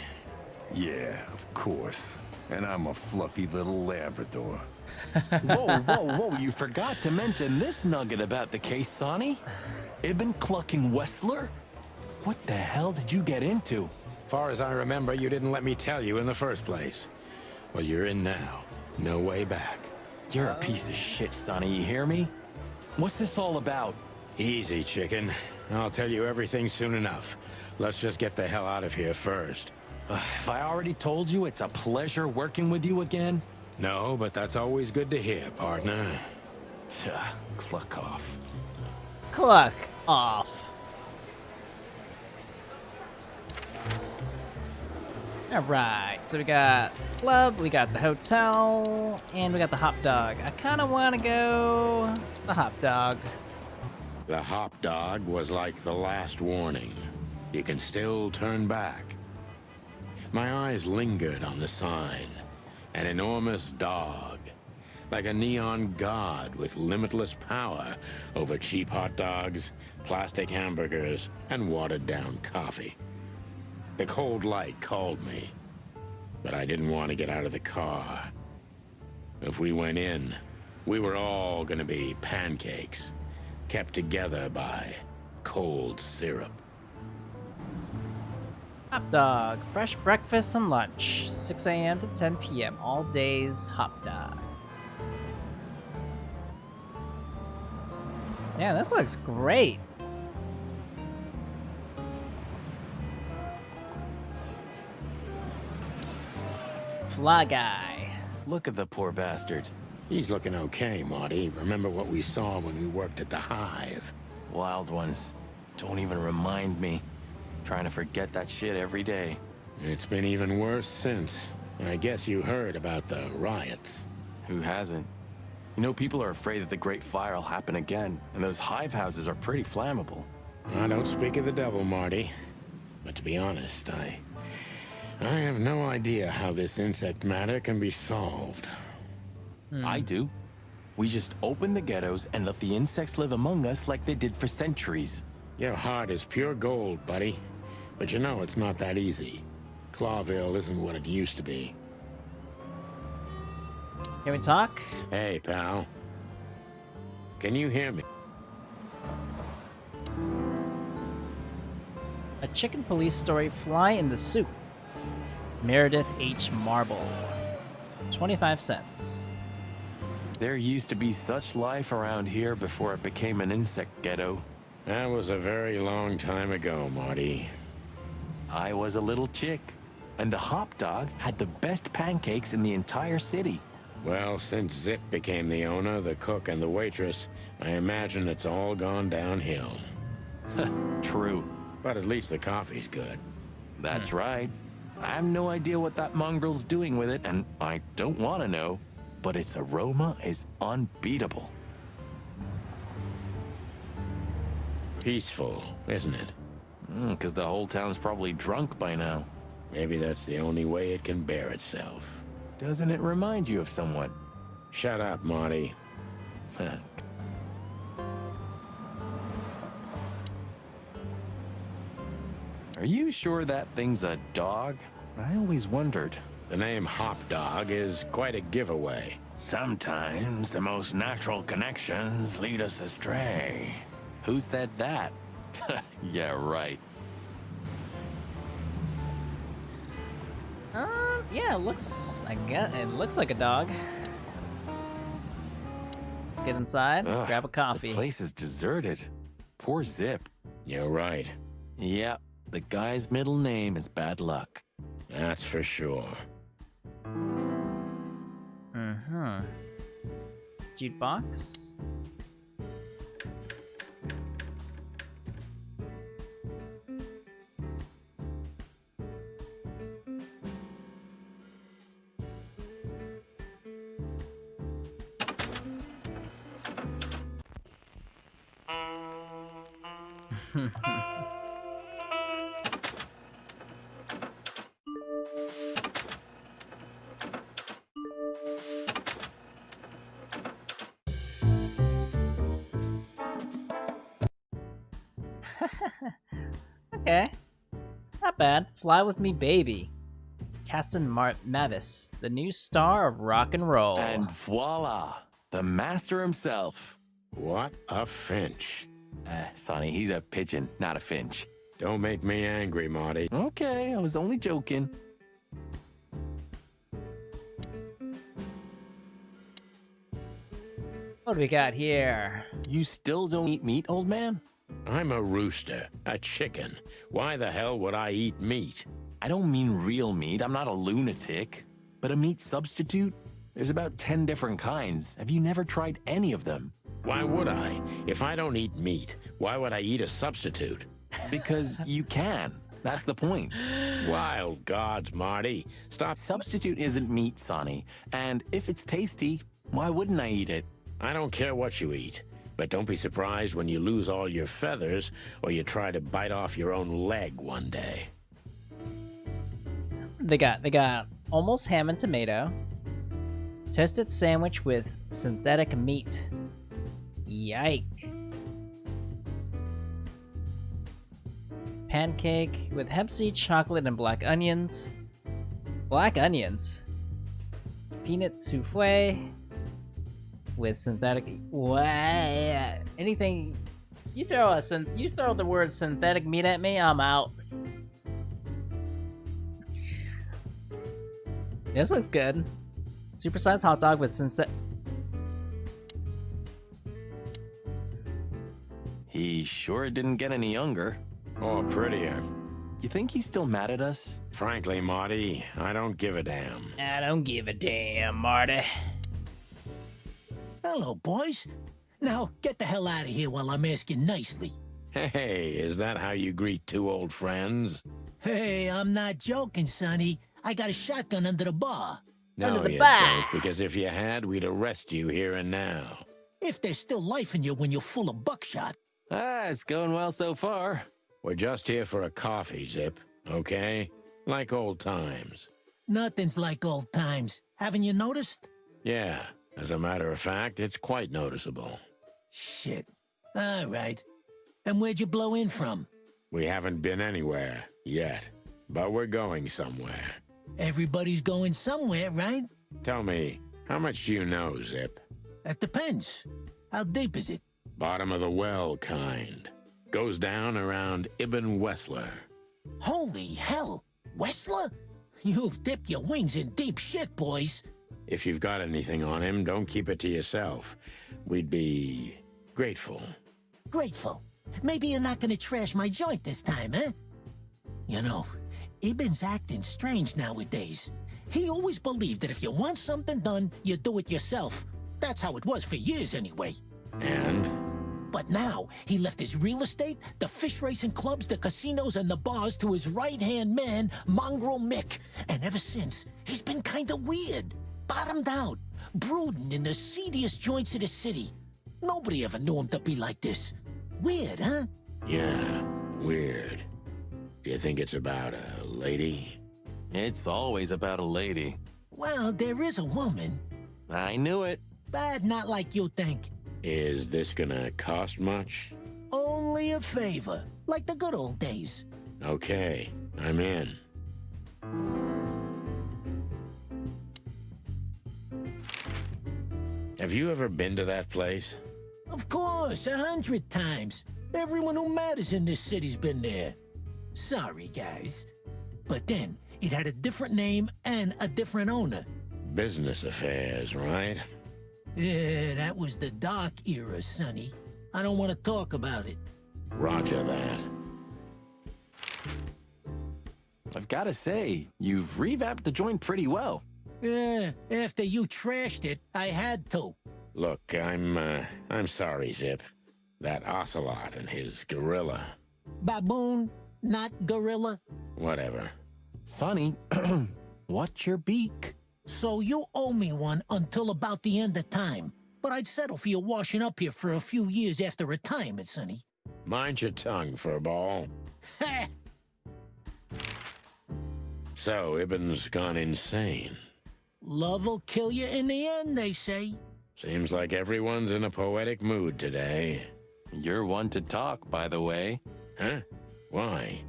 Yeah, of course. And I'm a fluffy little Labrador. Whoa, whoa, whoa, you forgot to mention this nugget about the case, Sonny. Ibn Clucking Wessler? What the hell did you get into? Far as I remember, you didn't let me tell you in the first place. Well, you're in now. No way back. You're a piece of shit, Sonny, you hear me? What's this all about? Easy, chicken. I'll tell you everything soon enough. Let's just get the hell out of here first. Have I already told you it's a pleasure working with you again? No, but that's always good to hear, partner. Cluck off. Cluck off. Alright, so we got club, we got the hotel, and we got the hop dog. I kind of want to go the hop dog. The hop dog was like the last warning. You can still turn back. My eyes lingered on the sign. An enormous dog. Like a neon god with limitless power over cheap hot dogs, plastic hamburgers, and watered-down coffee. The cold light called me, but I didn't want to get out of the car. If we went in, we were all gonna be pancakes, kept together by cold syrup. Hop dog, fresh breakfast and lunch, 6 a.m. to 10 p.m. all days. Hop dog. Yeah, this looks great. Fly guy. Look at the poor bastard. He's looking okay, Marty. Remember what we saw when we worked at the Hive? Wild ones. Don't even remind me. Trying to forget that shit every day. It's been even worse since. I guess you heard about the riots. Who hasn't? You know, people are afraid that the Great Fire will happen again, and those hive houses are pretty flammable. I don't speak of the devil, Marty. But to be honest, I have no idea how this insect matter can be solved. I do. We just open the ghettos and let the insects live among us like they did for centuries. Your heart is pure gold, buddy. But you know it's not that easy. Clawville isn't what it used to be. Can we talk? Hey, pal. Can you hear me? A chicken police story, Fly in the Soup. Meredith H. Marble. 25 cents. There used to be such life around here before it became an insect ghetto. That was a very long time ago, Marty. I was a little chick, and the hop dog had the best pancakes in the entire city. Well, since Zip became the owner, the cook, and the waitress, I imagine it's all gone downhill. True. But at least the coffee's good. That's right. I have no idea what that mongrel's doing with it, and I don't want to know, but its aroma is unbeatable. Peaceful, isn't it? Because the whole town's probably drunk by now. Maybe that's the only way it can bear itself. Doesn't it remind you of someone? Shut up, Marty. Are you sure that thing's a dog? I always wondered. The name Hop Dog is quite a giveaway. Sometimes the most natural connections lead us astray. Who said that? Yeah, right. Yeah, it looks like a dog. Let's get inside, Ugh, grab a coffee. The place is deserted. Poor Zip. You're right. Yep, the guy's middle name is Bad Luck. That's for sure. Jukebox? Okay. Not bad. Fly with me, baby. Caston Mavis, the new star of rock and roll. And voila, the master himself. What a finch. Sonny, he's a pigeon, not a finch. Don't make me angry, Marty. Okay, I was only joking. What do we got here? You still don't eat meat, old man? I'm a rooster, a chicken. Why the hell would I eat meat? I don't mean real meat. I'm not a lunatic. But a meat substitute? There's about 10 different kinds. Have you never tried any of them? Why would I? If I don't eat meat, why would I eat a substitute? Because you can. That's the point. Wild gods, Marty. Stop. Substitute isn't meat, Sonny. And if it's tasty, why wouldn't I eat it? I don't care what you eat. But don't be surprised when you lose all your feathers or you try to bite off your own leg one day. They got almost ham and tomato. Toasted sandwich with synthetic meat. Yike. Pancake with hemp seed, chocolate, and black onions. Black onions. Peanut souffle with synthetic. What? Anything? You throw the word synthetic meat at me, I'm out. This looks good. Supersized hot dog with synthetic. He sure didn't get any younger. Or prettier. You think he's still mad at us? Frankly, Marty, I don't give a damn. I don't give a damn, Marty. Hello, boys. Now, get the hell out of here while I'm asking nicely. Hey, is that how you greet two old friends? Hey, I'm not joking, Sonny. I got a shotgun under the bar. No, Under the you bar. don't, because if you had, we'd arrest you here and now. If there's still life in you when you're full of buckshot. It's going well so far. We're just here for a coffee, Zip, okay? Like old times. Nothing's like old times. Haven't you noticed? Yeah, as a matter of fact, it's quite noticeable. Shit. All right. And where'd you blow in from? We haven't been anywhere, yet. but we're going somewhere. Everybody's going somewhere, right? Tell me, how much do you know, Zip? That depends. How deep is it? Bottom of the well kind. Goes down around Ibn Wessler. Holy hell! Wessler? You've dipped your wings in deep shit, boys. If you've got anything on him, don't keep it to yourself. We'd be grateful. Grateful. Maybe you're not gonna trash my joint this time, eh? You know, Ibn's acting strange nowadays. He always believed that if you want something done, you do it yourself. That's how it was for years anyway. And? But now, he left his real estate, the fish racing clubs, the casinos, and the bars to his right-hand man, Mongrel Mick. And ever since, he's been kinda weird. Bottomed out, brooding in the seediest joints of the city. Nobody ever knew him to be like this. Weird, huh? Yeah, weird. Do you think it's about a lady? It's always about a lady. Well, there is a woman. I knew it. But not like you think. Is this gonna cost much? Only a favor, like the good old days. Okay, I'm in. Have you ever been to that place? Of course, 100 times. Everyone who matters in this city's been there. Sorry, guys. But then, it had a different name and a different owner. Business affairs, right? Yeah, that was the dark era, Sonny. I don't want to talk about it. Roger that. I've got to say, you've revamped the joint pretty well. Yeah, after you trashed it, I had to. Look, I'm sorry, Zip. That ocelot and his gorilla. Baboon, not gorilla. Whatever. Sonny, what's your beak? So you owe me one until about the end of time. But I'd settle for you washing up here for a few years after retirement, Sonny. Mind your tongue, furball. Ha! So, Ibn's gone insane. Love will kill you in the end, they say. Seems like everyone's in a poetic mood today. You're one to talk, by the way. Huh? Why?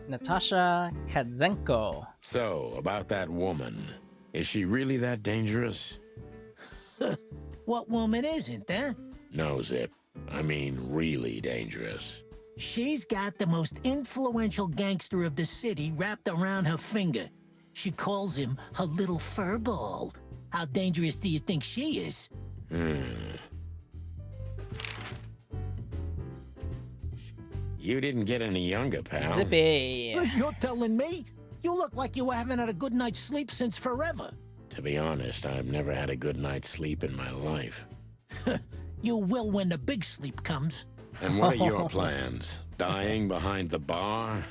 Natasha Kadzenko. So, about that woman. Is she really that dangerous? What woman isn't, huh? No, Zip. I mean really dangerous. She's got the most influential gangster of the city wrapped around her finger. She calls him her little furball. How dangerous do you think she is? You didn't get any younger, pal. Zippy. You're telling me? You look like you haven't had a good night's sleep since forever. To be honest, I've never had a good night's sleep in my life. You will when the big sleep comes. And what are your plans? Dying behind the bar?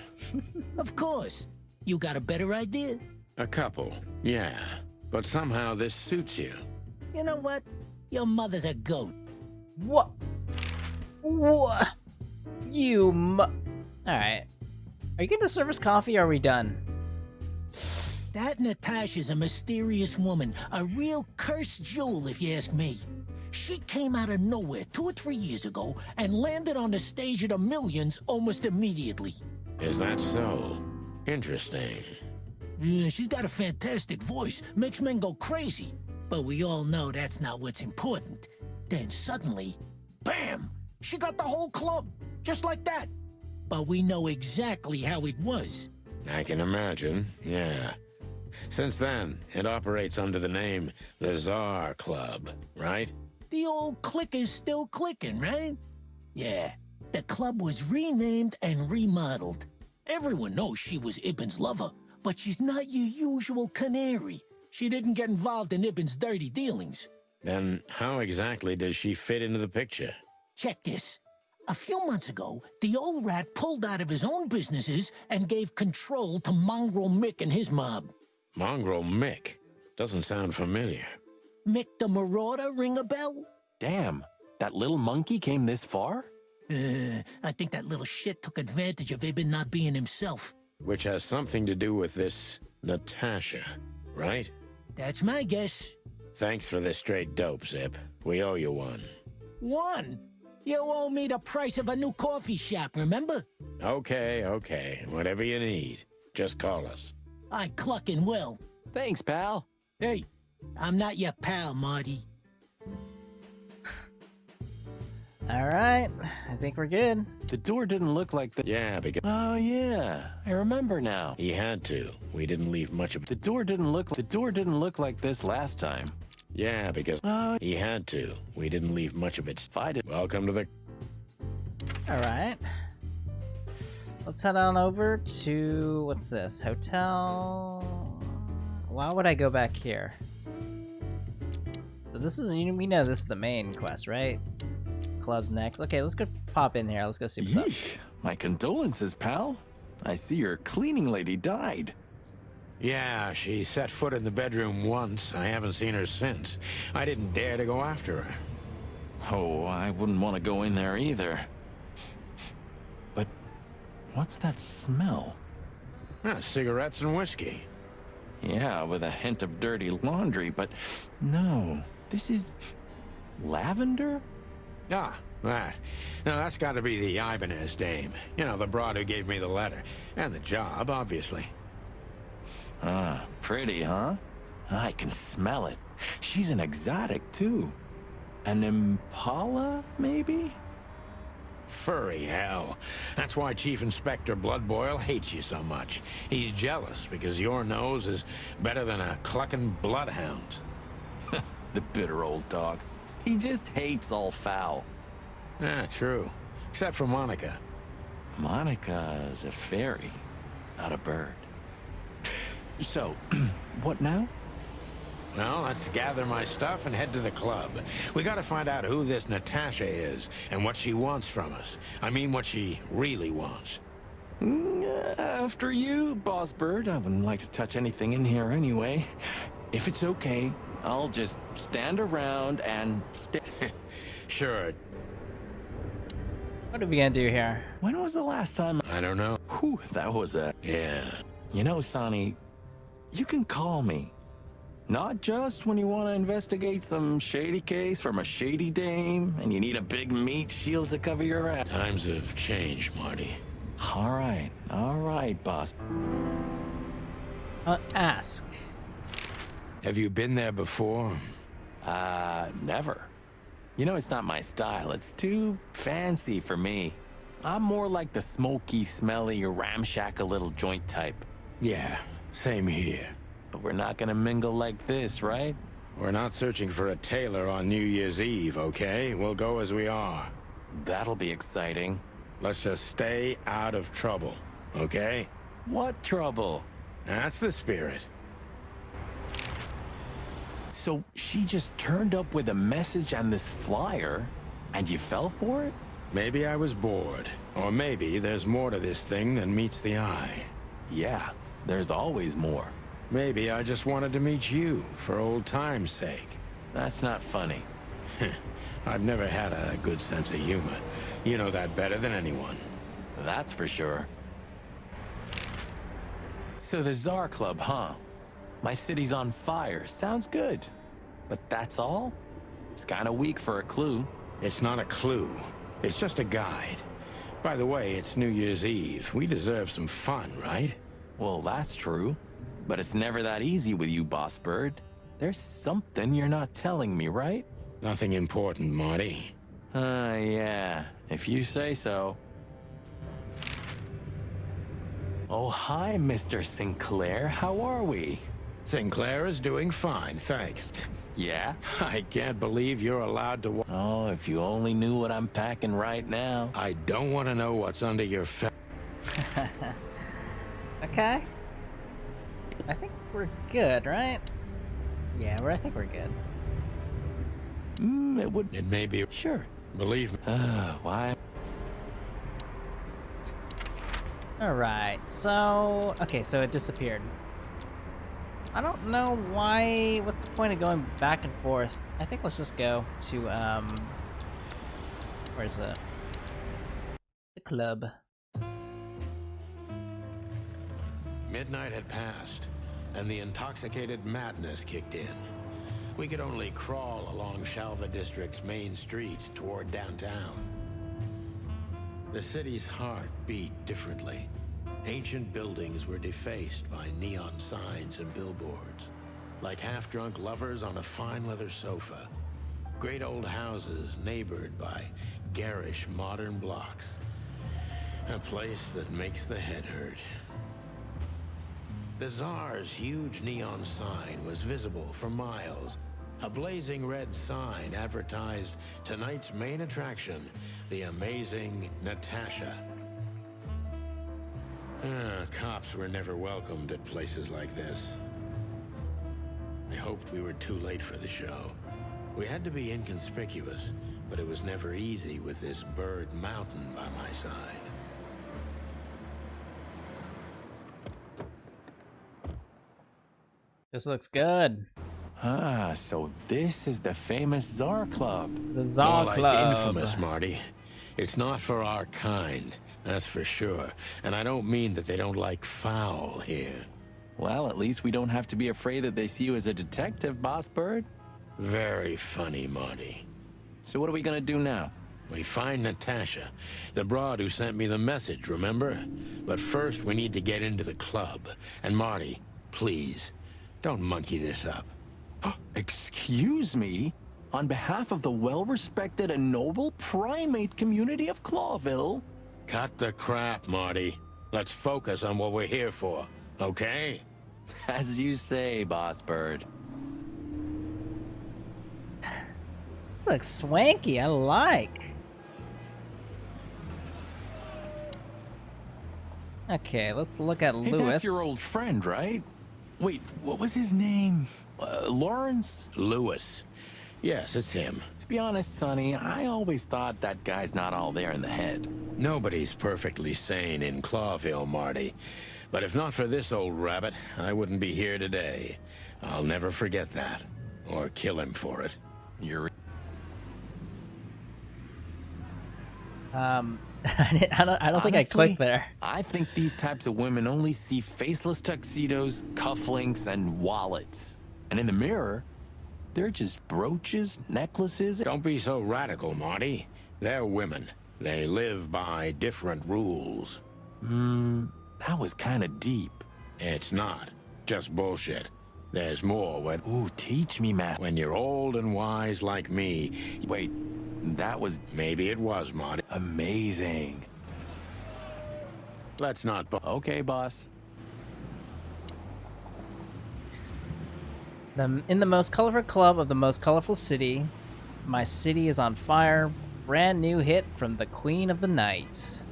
Of course. You got a better idea? A couple, yeah. But somehow this suits you. You know what? Your mother's a goat. What? What? Alright. Are you gonna serve us coffee or are we done? That Natasha's a mysterious woman. A real cursed jewel, if you ask me. She came out of nowhere 2 or 3 years ago and landed on the stage of the millions almost immediately. Is that so? Interesting. Yeah, she's got a fantastic voice, makes men go crazy. But we all know that's not what's important. Then suddenly, bam! She got the whole club, just like that. But we know exactly how it was. I can imagine, yeah. Since then, it operates under the name the Czar Club, right? The old clicker's still clicking, right? Yeah, the club was renamed and remodeled. Everyone knows she was Ibn's lover, but she's not your usual canary. She didn't get involved in Ibn's dirty dealings. Then how exactly does she fit into the picture? Check this. A few months ago, the old rat pulled out of his own businesses and gave control to Mongrel Mick and his mob. Mongrel Mick? Doesn't sound familiar. Mick the Marauder ring a bell? Damn, that little monkey came this far? I think that little shit took advantage of Ibn not being himself. Which has something to do with this Natasha, right? That's my guess. Thanks for this straight dope, Zip. We owe you one. One? You owe me the price of a new coffee shop, remember? Okay, okay. Whatever you need. Just call us. I clucking will. Thanks, pal. Hey, I'm not your pal, Marty. Alright, I think we're good. The door didn't look like the... Yeah, because Oh, yeah. I remember now. he had to. We didn't leave much of... The door didn't look like this last time. Yeah, because he had to. We didn't leave much of its... Welcome to the... Alright. Let's head on over to... What's this? Hotel... Why would I go back here? So this is... We know this is the main quest, right? Club's next. Okay, let's go pop in here. Let's go see what's up. My condolences, pal. I see your cleaning lady died. Yeah, she set foot in the bedroom once. I haven't seen her since. I didn't dare to go after her. Oh, I wouldn't want to go in there either. But what's that smell? Cigarettes and whiskey. Yeah, with a hint of dirty laundry, but no, this is lavender? Ah, that. Now, that's got to be the Ibanez dame. You know, the broad who gave me the letter. And the job, obviously. Ah, pretty, huh? I can smell it. She's an exotic, too. An impala, maybe? Furry hell. That's why Chief Inspector Bloodboil hates you so much. He's jealous because your nose is better than a clucking bloodhound. The bitter old dog. He just hates all foul. True. Except for Monica. Monica's a fairy, not a bird. So, what now? Well, let's gather my stuff and head to the club. We gotta find out who this Natasha is and what she wants from us. I mean, what she really wants. After you, Boss Bird. I wouldn't like to touch anything in here anyway. If it's okay, I'll just stand around and Sure. What are we gonna do here? When was the last time? I don't know. Whew, that was a... Yeah. You know, Sonny, you can call me. Not just when you want to investigate some shady case from a shady dame and you need a big meat shield to cover your ass. Times have changed, Marty. All right, boss. Ask. Have you been there before? Never. You know, it's not my style. It's too fancy for me. I'm more like the smoky, smelly, ramshackle little joint type. Yeah, same here. But we're not gonna mingle like this, right? We're not searching for a tailor on New Year's Eve, okay? We'll go as we are. That'll be exciting. Let's just stay out of trouble, okay? What trouble? That's the spirit. So she just turned up with a message and this flyer, and you fell for it? Maybe I was bored. Or maybe there's more to this thing than meets the eye. Yeah, there's always more. Maybe I just wanted to meet you, for old time's sake. That's not funny. I've never had a good sense of humor. You know that better than anyone. That's for sure. So the Tsar Club, huh? My city's on fire. Sounds good. But that's all? It's kinda weak for a clue. It's not a clue. It's just a guide. By the way, it's New Year's Eve. We deserve some fun, right? Well, that's true. But it's never that easy with you, Boss Bird. There's something you're not telling me, right? Nothing important, Marty. Yeah. If you say so. Oh, hi, Mr. Sinclair. How are we? Sinclair is doing fine, thanks. Yeah? I can't believe you're allowed to Oh, if you only knew what I'm packing right now. I don't want to know what's under your Okay. I think we're good, right? Yeah, I think we're good. It would... It may be... Sure. Believe me. Why? Alright, so... Okay, so it disappeared. I don't know why... What's the point of going back and forth? I think let's just go to, where's it? The club. Midnight had passed, and the intoxicated madness kicked in. We could only crawl along Shalva District's main street toward downtown. The city's heart beat differently. Ancient buildings were defaced by neon signs and billboards, like half-drunk lovers on a fine leather sofa. Great old houses neighbored by garish modern blocks. A place that makes the head hurt. The Tsar's huge neon sign was visible for miles. A blazing red sign advertised tonight's main attraction, the amazing Natasha. Cops were never welcomed at places like this. I hoped we were too late for the show. We had to be inconspicuous, but it was never easy with this bird mountain by my side. This looks good. Ah, so this is the famous Tsar Club. The Tsar More Club. like infamous, Marty. It's not for our kind, that's for sure. And I don't mean that they don't like foul here. Well, at least we don't have to be afraid that they see you as a detective, Boss Bird. Very funny, Marty. So what are we gonna do now? We find Natasha, the broad who sent me the message, remember? But first, we need to get into the club. And Marty, please, don't monkey this up. Excuse me? On behalf of the well-respected and noble primate community of Clawville? Cut the crap, Marty. Let's focus on what we're here for, okay? As you say, Boss Bird. This looks swanky. I like. Okay, let's look at Hey, Lewis. that's your old friend, right? Wait, what was his name? Lawrence? Lewis. Yes, it's him. To be honest, Sonny, I always thought that guy's not all there in the head. Nobody's perfectly sane in Clawville, Marty. But if not for this old rabbit, I wouldn't be here today. I'll never forget that. Or kill him for it. You're... I don't think I clicked there. I think these types of women only see faceless tuxedos, cufflinks, and wallets. And in the mirror, they're just brooches, necklaces. Don't be so radical, Marty. They're women. They live by different rules. That was kind of deep. It's not. Just bullshit. There's more when... Ooh, teach me, Matt. When you're old and wise like me. Wait, that was... Maybe it was, Marty. Amazing. Let's not... Okay, boss. In the most colorful club of the most colorful city, my city is on fire. Brand new hit from the Queen of the Night.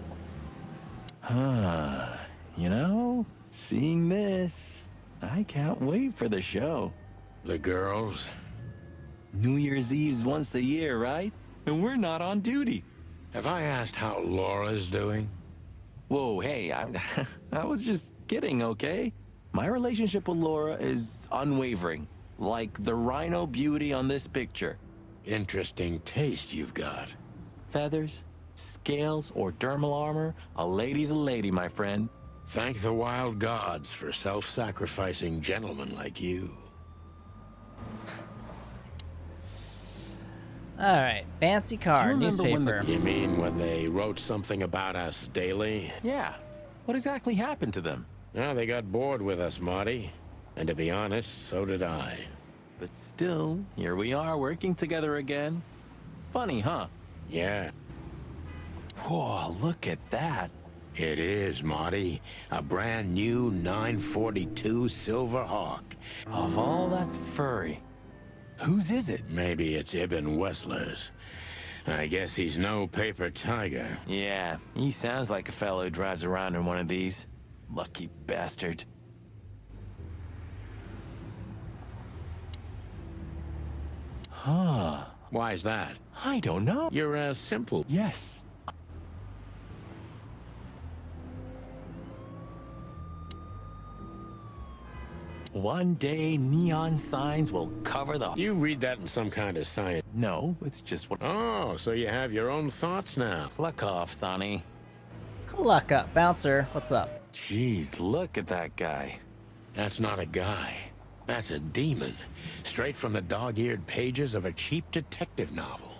You know, seeing this, I can't wait for the show. The girls? New Year's Eve's once a year, right? And we're not on duty. Have I asked how Laura's doing? Whoa, hey, I was just kidding, okay? My relationship with Laura is unwavering, like the rhino beauty on this picture. Interesting taste you've got. Feathers, scales, or dermal armor, a lady's a lady, my friend. Thank the wild gods for self-sacrificing gentlemen like you. All right, fancy car, newspaper. You mean when they wrote something about us daily? Yeah. What exactly happened to them? Well, they got bored with us, Marty. And to be honest, so did I. But still, here we are working together again. Funny, huh? Yeah. Whoa, look at that. It is, Marty. A brand new 942 Silver Hawk. Of all that's furry, whose is it? Maybe it's Ibn Wessler's. I guess he's no paper tiger. Yeah, he sounds like a fellow who drives around in one of these. Lucky bastard. Huh. Why's that? I don't know. You're as simple. Yes. One day, neon signs will cover the... You read that in some kind of science. No, it's just what... Oh, so you have your own thoughts now. Cluck off, Sonny. Cluck up, bouncer. What's up? Jeez, look at that guy. That's not a guy. That's a demon. Straight from the dog-eared pages of a cheap detective novel.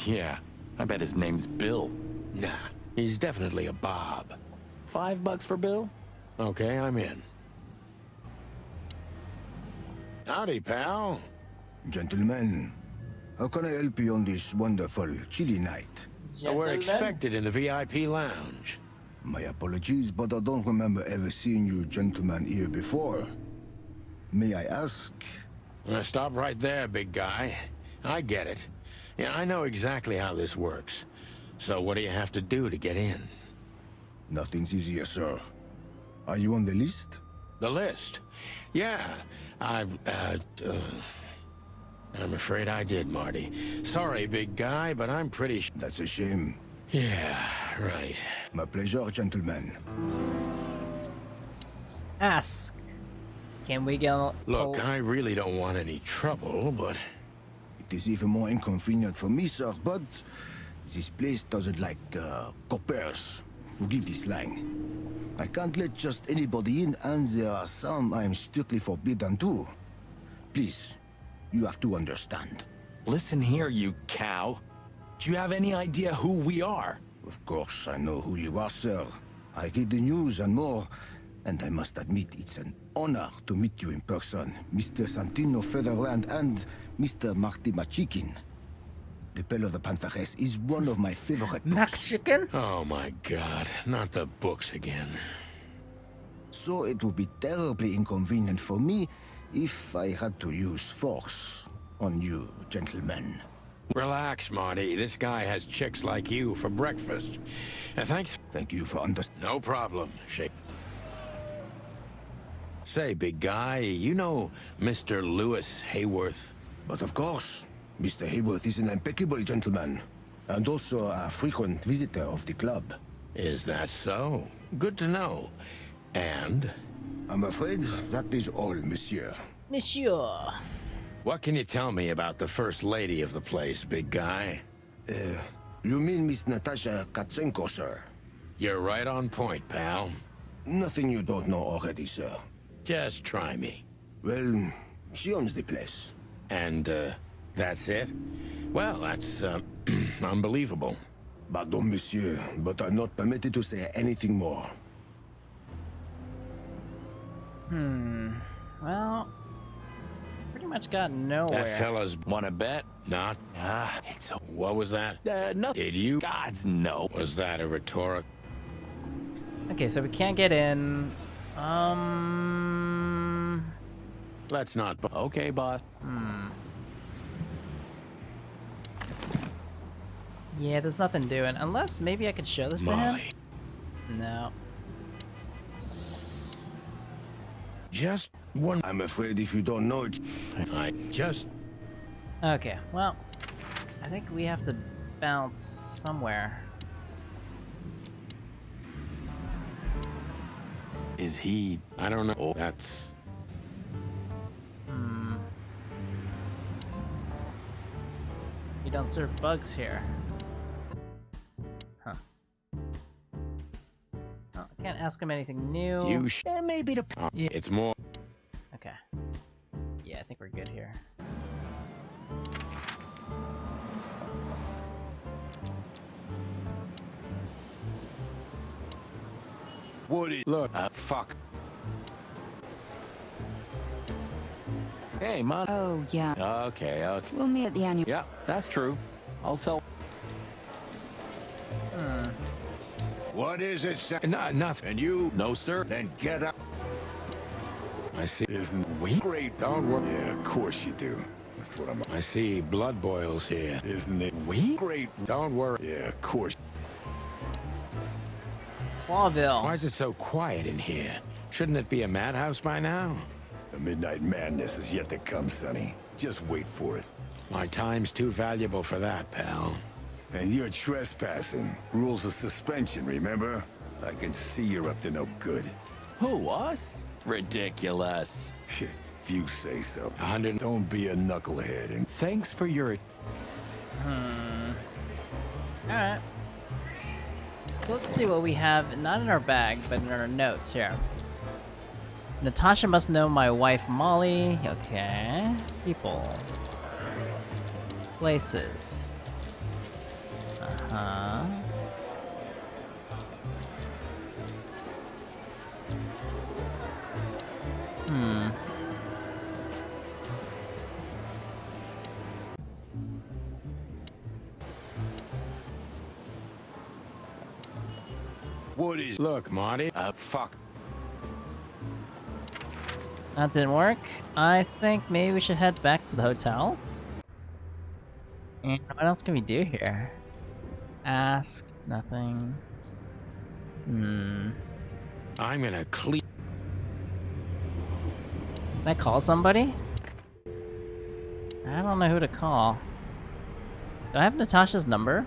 Yeah, I bet his name's Bill. Nah, He's definitely a Bob. $5 for Bill? Okay, I'm in. Howdy, pal. Gentlemen, how can I help you on this wonderful, chilly night? We're expected in the VIP lounge. My apologies, but I don't remember ever seeing you gentlemen here before. May I ask? Stop right there, big guy. I get it. Yeah, I know exactly how this works. So what do you have to do to get in? Nothing's easier, sir. Are you on the list? The list? Yeah, I'm afraid I did, Marty. Sorry, big guy, but I'm pretty That's a shame. Yeah, right. My pleasure, gentlemen. Ask. Can we get... Look, I really don't want any trouble, but... It is even more inconvenient for me, sir, but this place doesn't like coppers. Forgive the slang. I can't let just anybody in, and there are some I am strictly forbidden to. Please, you have to understand. Listen here, you cow. Do you have any idea who we are? Of course, I know who you are, sir. I read the news and more, and I must admit it's an honor to meet you in person, Mr. Santino Featherland and Mr. Marty Machikin. The Bell of the Pantheress is one of my favorite books. Chicken? Oh my god, not the books again. So it would be terribly inconvenient for me if I had to use force on you, gentlemen. Relax, Marty. This guy has chicks like you for breakfast. And thanks. Thank you for understanding. No problem. Shake. Say, big guy, you know Mr. Lewis Hayworth? But of course, Mr. Hayworth is an impeccable gentleman, and also a frequent visitor of the club. Is that so? Good to know. And? I'm afraid that is all, monsieur. Monsieur. What can you tell me about the first lady of the place, big guy? You mean Miss Natasha Katsenko, sir? You're right on point, pal. Nothing you don't know already, sir. Just try me. Well, she owns the place. And, that's it? Well, that's, unbelievable. Pardon, monsieur, but I'm not permitted to say anything more. Well, pretty much got nowhere. That fella's Wanna bet? not. It's a... What was that? no. Did you? Gods, no. Was that a rhetoric? Okay, so we can't get in. Let's not. Okay, boss. Yeah, there's nothing doing. Unless maybe I could show this to him? Molly. No. Just one. I'm afraid if you don't know it... I just. Okay, well, I think we have to bounce somewhere. Is he... I don't know. That's. You don't serve bugs here. Huh. Oh, I can't ask him anything new. You Maybe the... It's more. Okay. Yeah, I think we're good here. What is... Look. Fuck. Hey, man. Oh, yeah. Okay, okay. We'll meet at the annual... Yeah, that's true. I'll tell... What is it, sir? Nothing. And you? No, sir. Then get up. I see. Isn't We? great? Don't worry. Yeah, of course you do. That's what I'm... I see blood boils here. Isn't it We? great? Don't worry. Yeah, of course. Clawville. Why is it so quiet in here? Shouldn't it be a madhouse by now? The midnight madness is yet to come, Sonny. Just wait for it. My time's too valuable for that, pal. And you're trespassing. Rules of suspension, remember? I can see you're up to no good. Who, us? Ridiculous. If you say so. 100. Don't be a knucklehead and... Thanks for your... Alright. So let's see what we have, not in our bag, but in our notes here. Natasha must know my wife Molly. Okay. People. Places. Uh-huh. What is... Look, Marty. Fuck. That didn't work. I think maybe we should head back to the hotel. And what else can we do here? Ask, nothing. I'm gonna clean. Can I call somebody? I don't know who to call. Do I have Natasha's number?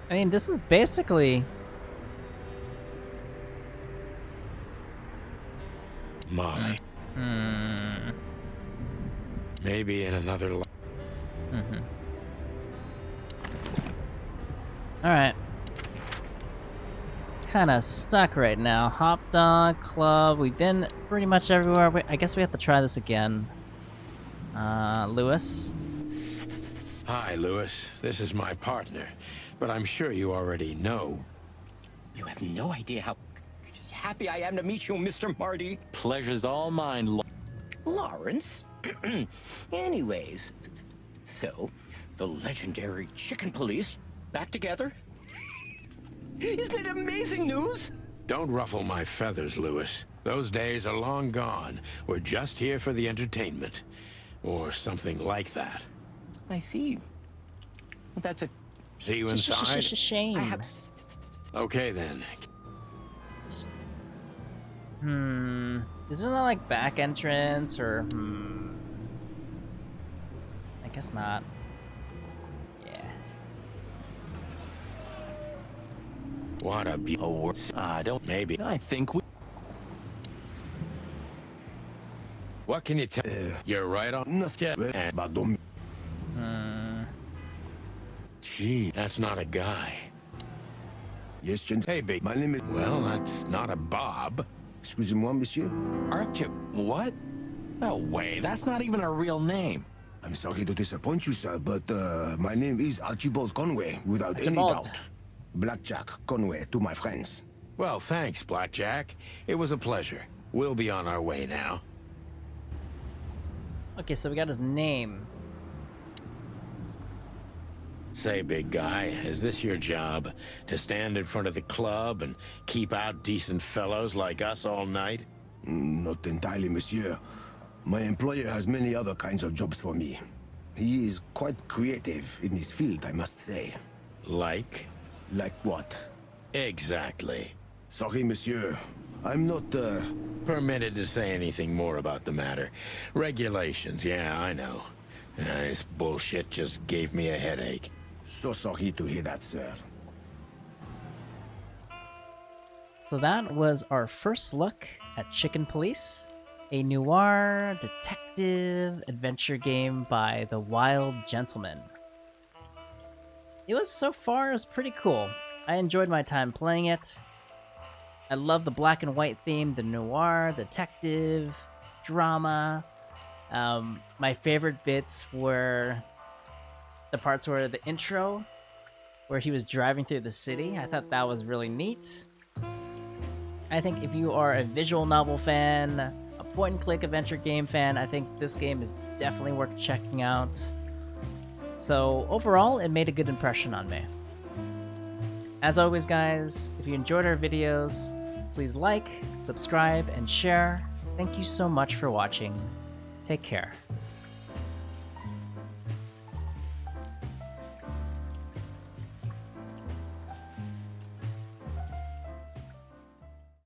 I mean, this is basically... Molly. Maybe in another life. Alright. Kinda stuck right now. Hop Dog, Club, we've been pretty much everywhere. I guess we have to try this again. Lewis? Hi, Lewis. This is my partner, but I'm sure you already know. You have no idea how happy I am to meet you, Mr. Marty. Pleasure's all mine, Lawrence. Anyways, so the legendary Chicken Police back together? Isn't it amazing news? Don't ruffle my feathers, Lewis. Those days are long gone. We're just here for the entertainment. Or something like that. I see. Well, that's a... See you inside? Shame. I have... Okay, then. Is there no, like, back entrance, or, I guess not. Yeah. What a don't... Maybe. I think we... What can you tell? You're right on. Gee, that's not a guy. Yes, gentlemen. Hey, big. My name is... Well, that's not a Bob. Excusez-moi, monsieur. Aren't you... What? No way, that's not even a real name. I'm sorry to disappoint you, sir, but my name is Archibald Conway, without any Archibald. doubt. Blackjack Conway to my friends. Well, thanks, Blackjack. It was a pleasure. We'll be on our way now. Okay, so we got his name. Say, big guy, is this your job? To stand in front of the club and keep out decent fellows like us all night? Not entirely, monsieur. My employer has many other kinds of jobs for me. He is quite creative in his field, I must say. Like? Like what? Exactly. Sorry, monsieur. I'm not, permitted to say anything more about the matter. Regulations, yeah, I know. This bullshit just gave me a headache. So sorry to hear that, sir. So that was our first look at Chicken Police, a noir detective adventure game by the Wild Gentleman. It was so far, it was pretty cool. I enjoyed my time playing it. I love the black and white theme, the noir, detective, drama. My favorite bits were the parts where the intro, where he was driving through the city. I thought that was really neat. I think if you are a visual novel fan, a point-and-click adventure game fan, I think this game is definitely worth checking out. So overall, it made a good impression on me. As always, guys, if you enjoyed our videos, please like, subscribe, and share. Thank you so much for watching. Take care.